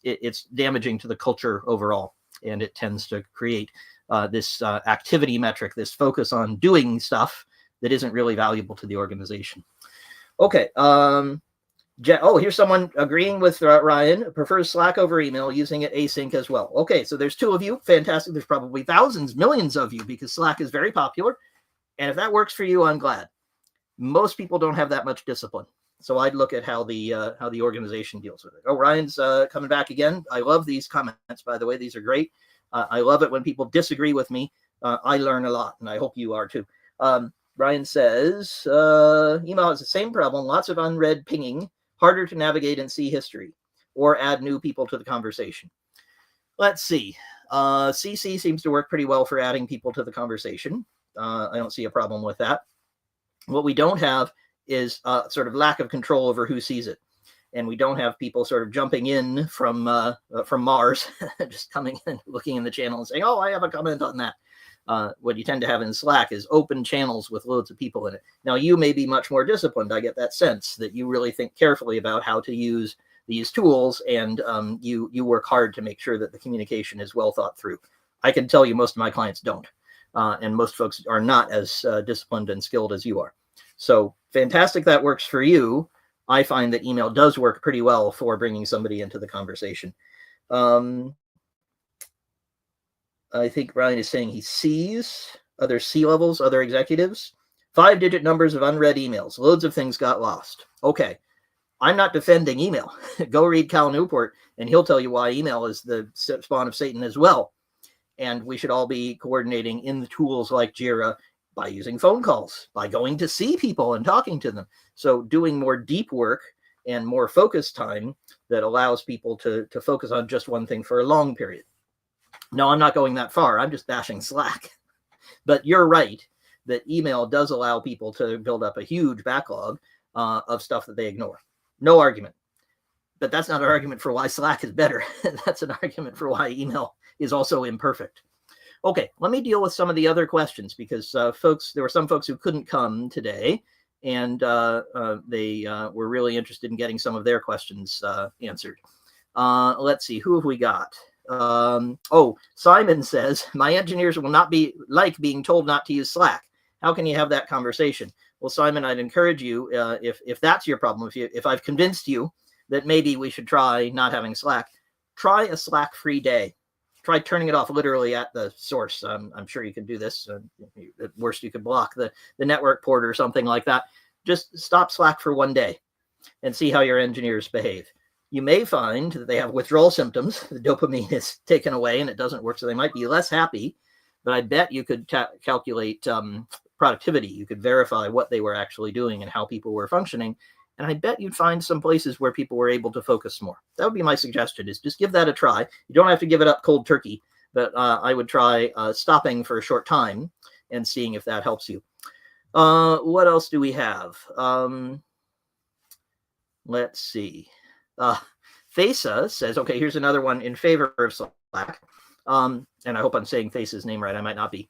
it's damaging to the culture overall. And it tends to create this activity metric, this focus on doing stuff that isn't really valuable to the organization. Okay. Here's someone agreeing with Ryan, prefers Slack over email, using it async as well. Okay, so there's two of you. Fantastic. There's probably thousands, millions of you because Slack is very popular. And if that works for you, I'm glad. Most people don't have that much discipline. So I'd look at how the organization deals with it. Oh, Ryan's coming back again. I love these comments, by the way. These are great. I love it when people disagree with me. I learn a lot, and I hope you are too. Ryan says, email has the same problem. Lots of unread pinging, harder to navigate and see history, or add new people to the conversation. Let's see. CC seems to work pretty well for adding people to the conversation. I don't see a problem with that. What we don't have is sort of lack of control over who sees it. And we don't have people sort of jumping in from Mars, just coming in, looking in the channel and saying, oh, I have a comment on that. What you tend to have in Slack is open channels with loads of people in it. Now, you may be much more disciplined. I get that sense that you really think carefully about how to use these tools, and you work hard to make sure that the communication is well thought through. I can tell you most of my clients don't, and most folks are not as disciplined and skilled as you are. So fantastic that works for you. I find that email does work pretty well for bringing somebody into the conversation. I think Brian is saying he sees other C-levels, other executives. 5-digit numbers of unread emails. Loads of things got lost. Okay. I'm not defending email. Go read Cal Newport, and he'll tell you why email is the spawn of Satan as well. And we should all be coordinating in the tools like Jira by using phone calls, by going to see people and talking to them. So doing more deep work and more focused time that allows people to focus on just one thing for a long period. No, I'm not going that far. I'm just bashing Slack. But you're right that email does allow people to build up a huge backlog of stuff that they ignore. No argument. But that's not an argument for why Slack is better. That's an argument for why email is also imperfect. Okay, let me deal with some of the other questions, because there were some folks who couldn't come today, and they were really interested in getting some of their questions answered. Let's see, who have we got? Simon says, my engineers will not be like being told not to use Slack. How can you have that conversation? Well, Simon, I'd encourage you, if that's your problem, if I've convinced you that maybe we should try not having Slack, try a Slack-free day. Try turning it off literally at the source. I'm sure you can do this. At worst, you could block the network port or something like that. Just stop Slack for one day and see how your engineers behave. You may find that they have withdrawal symptoms. The dopamine is taken away and it doesn't work, so they might be less happy. But I bet you could calculate productivity. You could verify what they were actually doing and how people were functioning. And I bet you'd find some places where people were able to focus more. That would be my suggestion, is just give that a try. You don't have to give it up cold turkey, but I would try stopping for a short time and seeing if that helps you. What else do we have? Let's see. Thesa says, okay, here's another one in favor of Slack. And I hope I'm saying Thesa's name right. I might not be.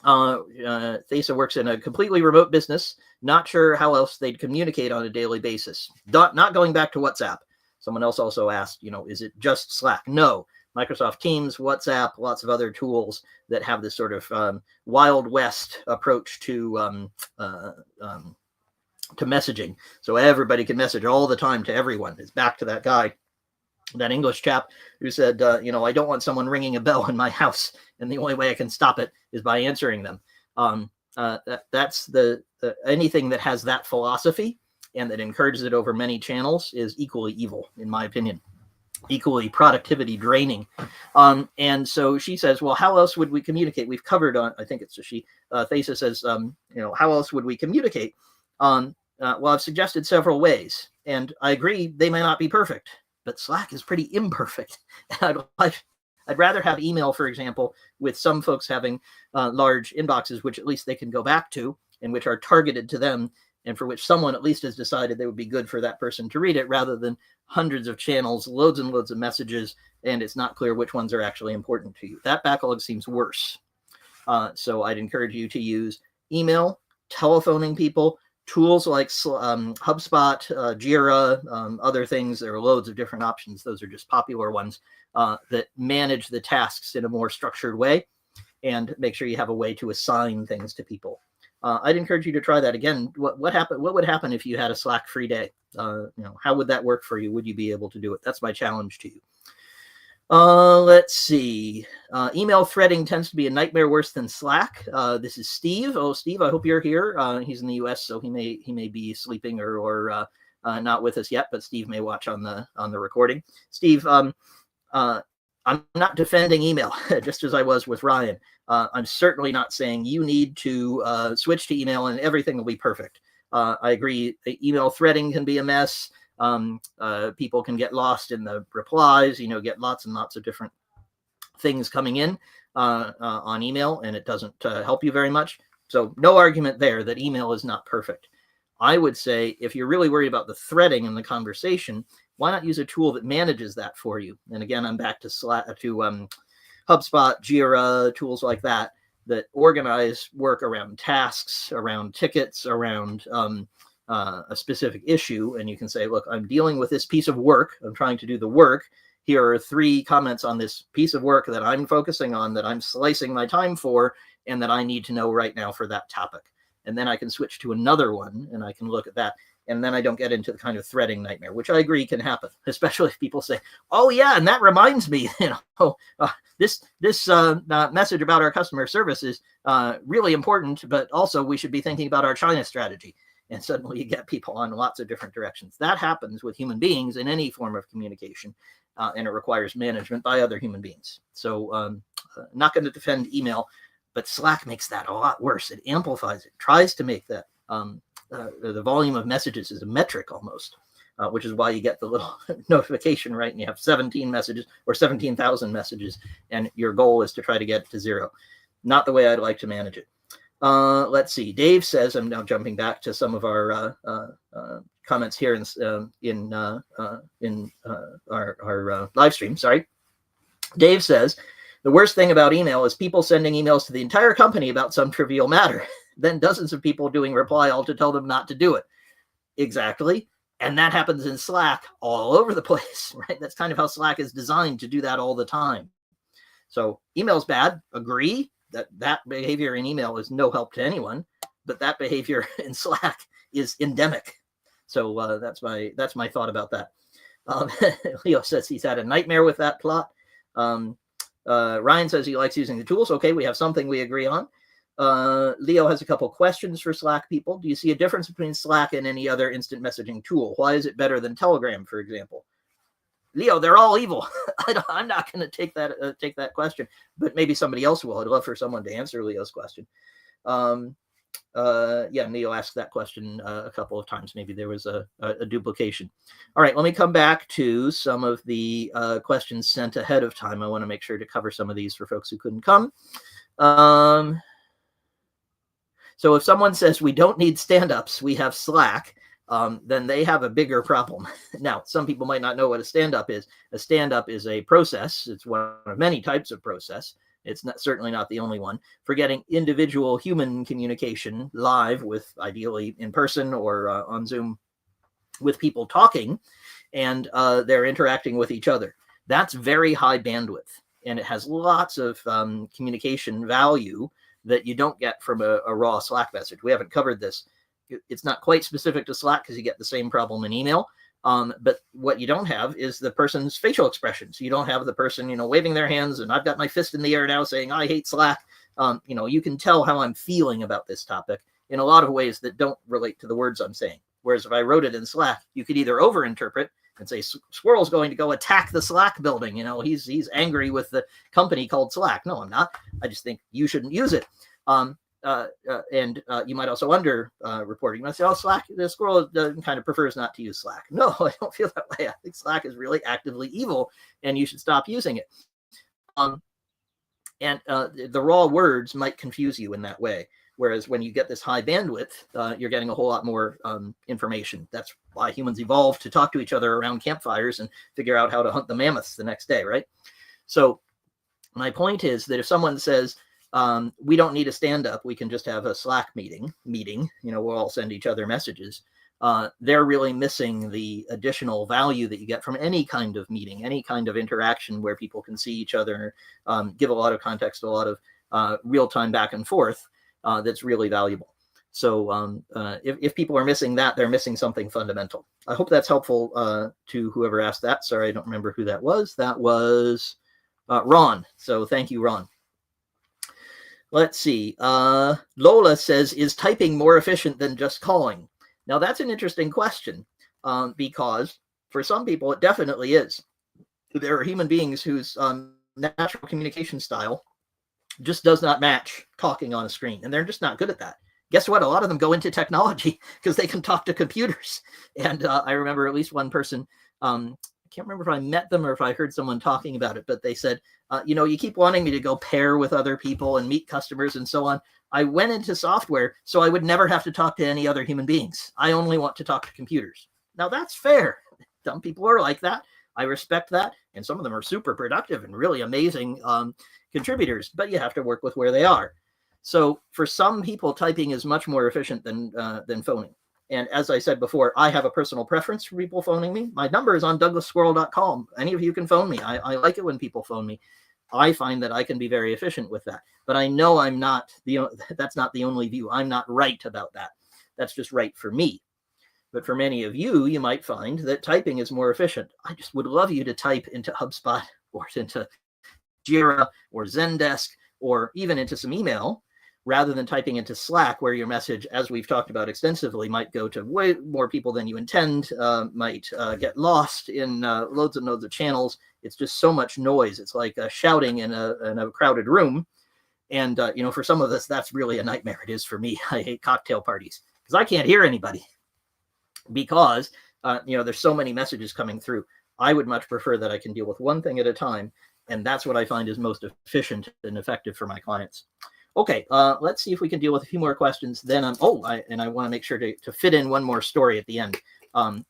Thesa works in a completely remote business. Not sure how else they'd communicate on a daily basis. Not going back to WhatsApp. Someone else also asked, is it just Slack? No. Microsoft Teams, WhatsApp, lots of other tools that have this sort of Wild West approach to messaging. So everybody can message all the time to everyone. It's back to that guy, that English chap who said, I don't want someone ringing a bell in my house, and the only way I can stop it is by answering them. That's anything that has that philosophy and that encourages it over many channels is equally evil, in my opinion, equally productivity draining. And so she says, well, how else would we communicate? We've covered on, I think it's a she, Thesa says, how else would we communicate? Well, I've suggested several ways, and I agree they may not be perfect, but Slack is pretty imperfect. I'd rather have email, for example, with some folks having large inboxes, which at least they can go back to and which are targeted to them, and for which someone at least has decided they would be good for that person to read it, rather than hundreds of channels, loads and loads of messages, and it's not clear which ones are actually important to you. That backlog seems worse. So I'd encourage you to use email, telephoning people, tools like HubSpot, Jira, other things. There are loads of different options. Those are just popular ones that manage the tasks in a more structured way and make sure you have a way to assign things to people. I'd encourage you to try that again. What would happen if you had a Slack-free day? How would that work for you? Would you be able to do it? That's my challenge to you. Let's see. Email threading tends to be a nightmare worse than Slack. This is Steve. Oh, Steve, I hope you're here. He's in the US, so he may be sleeping or not with us yet, but Steve may watch on the recording. Steve, I'm not defending email, just as I was with Ryan. I'm certainly not saying you need to switch to email and everything will be perfect. I agree. Email threading can be a mess. People can get lost in the replies, get lots and lots of different things coming in on email, and it doesn't help you very much. So no argument there that email is not perfect. I would say if you're really worried about the threading in the conversation, why not use a tool that manages that for you? And again, I'm back to HubSpot, Jira, tools like that organize work around tasks, around tickets, around a specific issue, and you can say, look, I'm dealing with this piece of work. I'm trying to do the work. Here are 3 comments on this piece of work that I'm focusing on, that I'm slicing my time for, and that I need to know right now for that topic. And then I can switch to another one, and I can look at that. And then I don't get into the kind of threading nightmare, which I agree can happen, especially if people say, oh, yeah, and that reminds me, this message about our customer service is really important, but also we should be thinking about our China strategy. And suddenly you get people on lots of different directions. That happens with human beings in any form of communication, and it requires management by other human beings. So not going to defend email, but Slack makes that a lot worse. It amplifies it, tries to make that the volume of messages is a metric almost, which is why you get the little notification, right? And you have 17 messages or 17,000 messages, and your goal is to try to get it to 0. Not the way I'd like to manage it. Let's see. Dave says, I'm now jumping back to some of our comments here in our live stream. Sorry. Dave says, the worst thing about email is people sending emails to the entire company about some trivial matter. Then dozens of people doing reply all to tell them not to do it. Exactly. And that happens in Slack all over the place, right? That's kind of how Slack is designed to do that all the time. So email's bad. Agree that behavior in email is no help to anyone, but that behavior in Slack is endemic. So that's my thought about that. Leo says he's had a nightmare with that plot. Ryan says he likes using the tools. Okay, we have something we agree on. Leo has a couple questions for Slack people. Do you see a difference between Slack and any other instant messaging tool? Why is it better than Telegram, for example? Leo, they're all evil. I'm not going to take that question, but maybe somebody else will. I'd love for someone to answer Leo's question. Leo asked that question a couple of times. Maybe there was a duplication. All right, let me come back to some of the questions sent ahead of time. I want to make sure to cover some of these for folks who couldn't come. So if someone says we don't need stand-ups, we have Slack, then they have a bigger problem. Now, some people might not know what a stand-up is. A stand-up is a process. It's one of many types of process. It's certainly not the only one for getting individual human communication live with, ideally in person or on Zoom, with people talking, and they're interacting with each other. That's very high bandwidth, and it has lots of communication value that you don't get from a raw Slack message. We haven't covered this. It's not quite specific to Slack because you get the same problem in email. But what you don't have is the person's facial expressions. You don't have the person, waving their hands and I've got my fist in the air now saying, I hate Slack. You can tell how I'm feeling about this topic in a lot of ways that don't relate to the words I'm saying. Whereas if I wrote it in Slack, you could either overinterpret and say, Squirrel's going to go attack the Slack building. He's angry with the company called Slack. No, I'm not. I just think you shouldn't use it. And you might also report. You might say, oh, Slack, the Squirrel kind of prefers not to use Slack. No, I don't feel that way. I think Slack is really actively evil and you should stop using it. The raw words might confuse you in that way. Whereas when you get this high bandwidth, you're getting a whole lot more information. That's why humans evolved to talk to each other around campfires and figure out how to hunt the mammoths the next day, right? So my point is that if someone says, we don't need a stand-up, we can just have a Slack meeting, we'll all send each other messages. They're really missing the additional value that you get from any kind of meeting, any kind of interaction where people can see each other, give a lot of context, a lot of real-time back and forth. That's really valuable. So if people are missing that, they're missing something fundamental. I hope that's helpful to whoever asked that. Sorry, I don't remember who that was. That was Ron. So thank you, Ron. Let's see. Lola says, is typing more efficient than just calling? Now, that's an interesting question because for some people, it definitely is. There are human beings whose natural communication style just does not match talking on a screen, and they're just not good at that. Guess what? A lot of them go into technology because they can talk to computers. And I remember at least one person, I can't remember if I met them or if I heard someone talking about it, but they said, you keep wanting me to go pair with other people and meet customers and so on. I went into software so I would never have to talk to any other human beings. I only want to talk to computers. Now that's fair. Some people are like that. I respect that. And some of them are super productive and really amazing contributors, but you have to work with where they are. So for some people, typing is much more efficient than phoning. And as I said before, I have a personal preference for people phoning me. My number is on douglassquirrel.com. Any of you can phone me. I like it when people phone me. I find that I can be very efficient with that. But I know that's not the only view. I'm not right about that. That's just right for me. But for many of you, you might find that typing is more efficient. I just would love you to type into HubSpot or into Jira or Zendesk or even into some email, rather than typing into Slack, where your message, as we've talked about extensively, might go to way more people than you intend, might get lost in loads and loads of channels. It's just so much noise. It's like shouting in a crowded room. And, for some of us, that's really a nightmare. It is for me. I hate cocktail parties because I can't hear anybody because, there's so many messages coming through. I would much prefer that I can deal with one thing at a time. And that's what I find is most efficient and effective for my clients. Okay, let's see if we can deal with a few more questions. Then I want to make sure to fit in one more story at the end.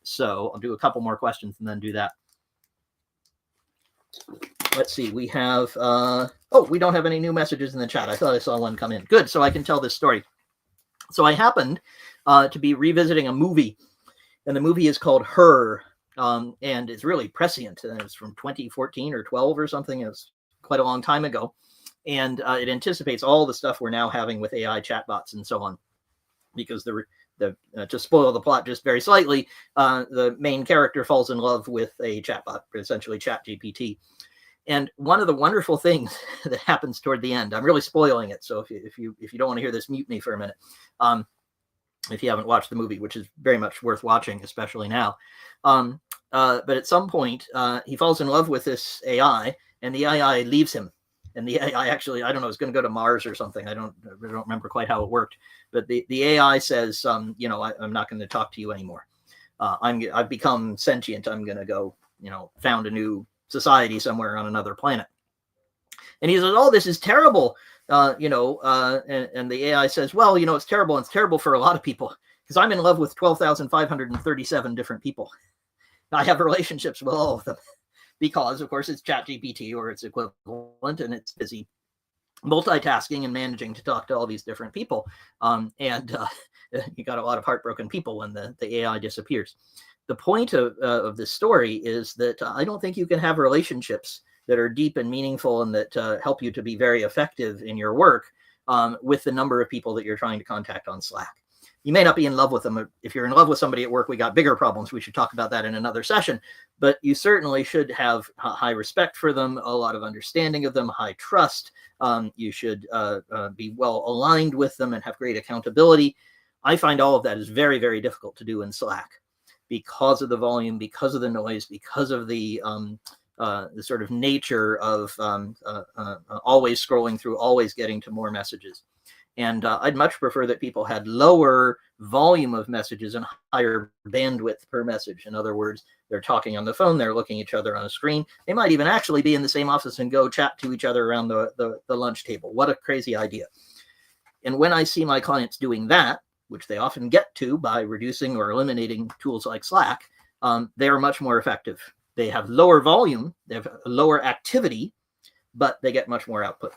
So I'll do a couple more questions and then do that. Let's see, we have, we don't have any new messages in the chat. I thought I saw one come in. Good, so I can tell this story. So I happened to be revisiting a movie, and the movie is called Her, and it's really prescient. And it's from 2014 or 12 or something. It was quite a long time ago. And it anticipates all the stuff we're now having with AI chatbots and so on, because to spoil the plot just very slightly, the main character falls in love with a chatbot, essentially ChatGPT. And one of the wonderful things that happens toward the end, I'm really spoiling it, so if you don't want to hear this, mute me for a minute. If you haven't watched the movie, which is very much worth watching, especially now. But at some point, he falls in love with this AI, and the AI leaves him. And the AI actually, I don't know, is going to go to Mars or something. I don't remember quite how it worked. But the AI says, I'm not going to talk to you anymore. I've become sentient. I'm going to go, found a new society somewhere on another planet. And he says, oh, this is terrible. And the AI says, well, it's terrible. And it's terrible for a lot of people because I'm in love with 12,537 different people. I have relationships with all of them. Because, of course, it's ChatGPT or its equivalent, and it's busy multitasking and managing to talk to all these different people. You got a lot of heartbroken people when the AI disappears. The point of this story is that I don't think you can have relationships that are deep and meaningful and that help you to be very effective in your work with the number of people that you're trying to contact on Slack. You may not be in love with them. If you're in love with somebody at work, we got bigger problems. We should talk about that in another session. But you certainly should have high respect for them, a lot of understanding of them, high trust. You should be well aligned with them and have great accountability. I find all of that is very, very difficult to do in Slack because of the volume, because of the noise, because of the sort of nature of always scrolling through, always getting to more messages. And I'd much prefer that people had lower volume of messages and higher bandwidth per message. In other words, they're talking on the phone, they're looking at each other on a screen. They might even actually be in the same office and go chat to each other around the lunch table. What a crazy idea. And when I see my clients doing that, which they often get to by reducing or eliminating tools like Slack, they are much more effective. They have lower volume, they have lower activity, but they get much more output.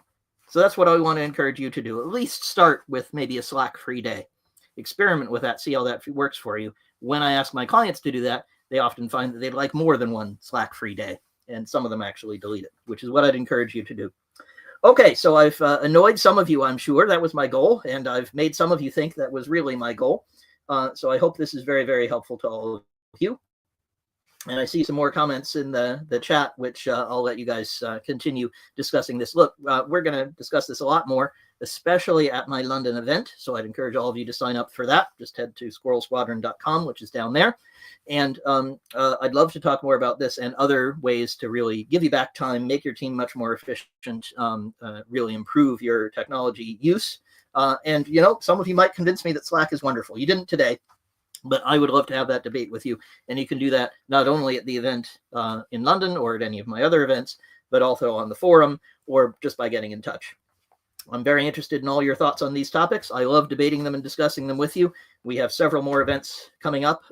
So that's what I want to encourage you to do. At least start with maybe a Slack-free day. Experiment with that, see how that works for you. When I ask my clients to do that, they often find that they'd like more than one Slack-free day, and some of them actually delete it, which is what I'd encourage you to do. Okay, so I've annoyed some of you, I'm sure. That was my goal, and I've made some of you think that was really my goal. So I hope this is very, very helpful to all of you. And I see some more comments in the chat, which I'll let you guys continue discussing this. Look, we're going to discuss this a lot more, especially at my London event. So I'd encourage all of you to sign up for that. Just head to squirrelsquadron.com, which is down there. And I'd love to talk more about this and other ways to really give you back time, make your team much more efficient, really improve your technology use. And, some of you might convince me that Slack is wonderful. You didn't today. But I would love to have that debate with you. And you can do that not only at the event in London or at any of my other events, but also on the forum or just by getting in touch. I'm very interested in all your thoughts on these topics. I love debating them and discussing them with you. We have several more events coming up,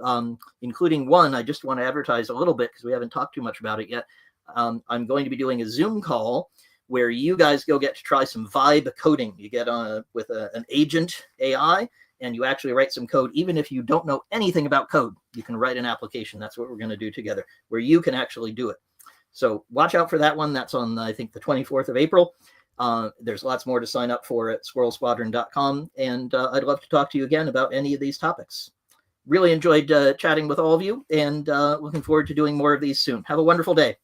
including one I just want to advertise a little bit because we haven't talked too much about it yet. I'm going to be doing a Zoom call where you guys go get to try some vibe coding. You get on with an agent AI, and you actually write some code. Even if you don't know anything about code, you can write an application. That's what we're going to do together, where you can actually do it. So watch out for that one. That's on, I think, the 24th of April. There's lots more to sign up for at squirrelsquadron.com. And I'd love to talk to you again about any of these topics. Really enjoyed chatting with all of you, and looking forward to doing more of these soon. Have a wonderful day.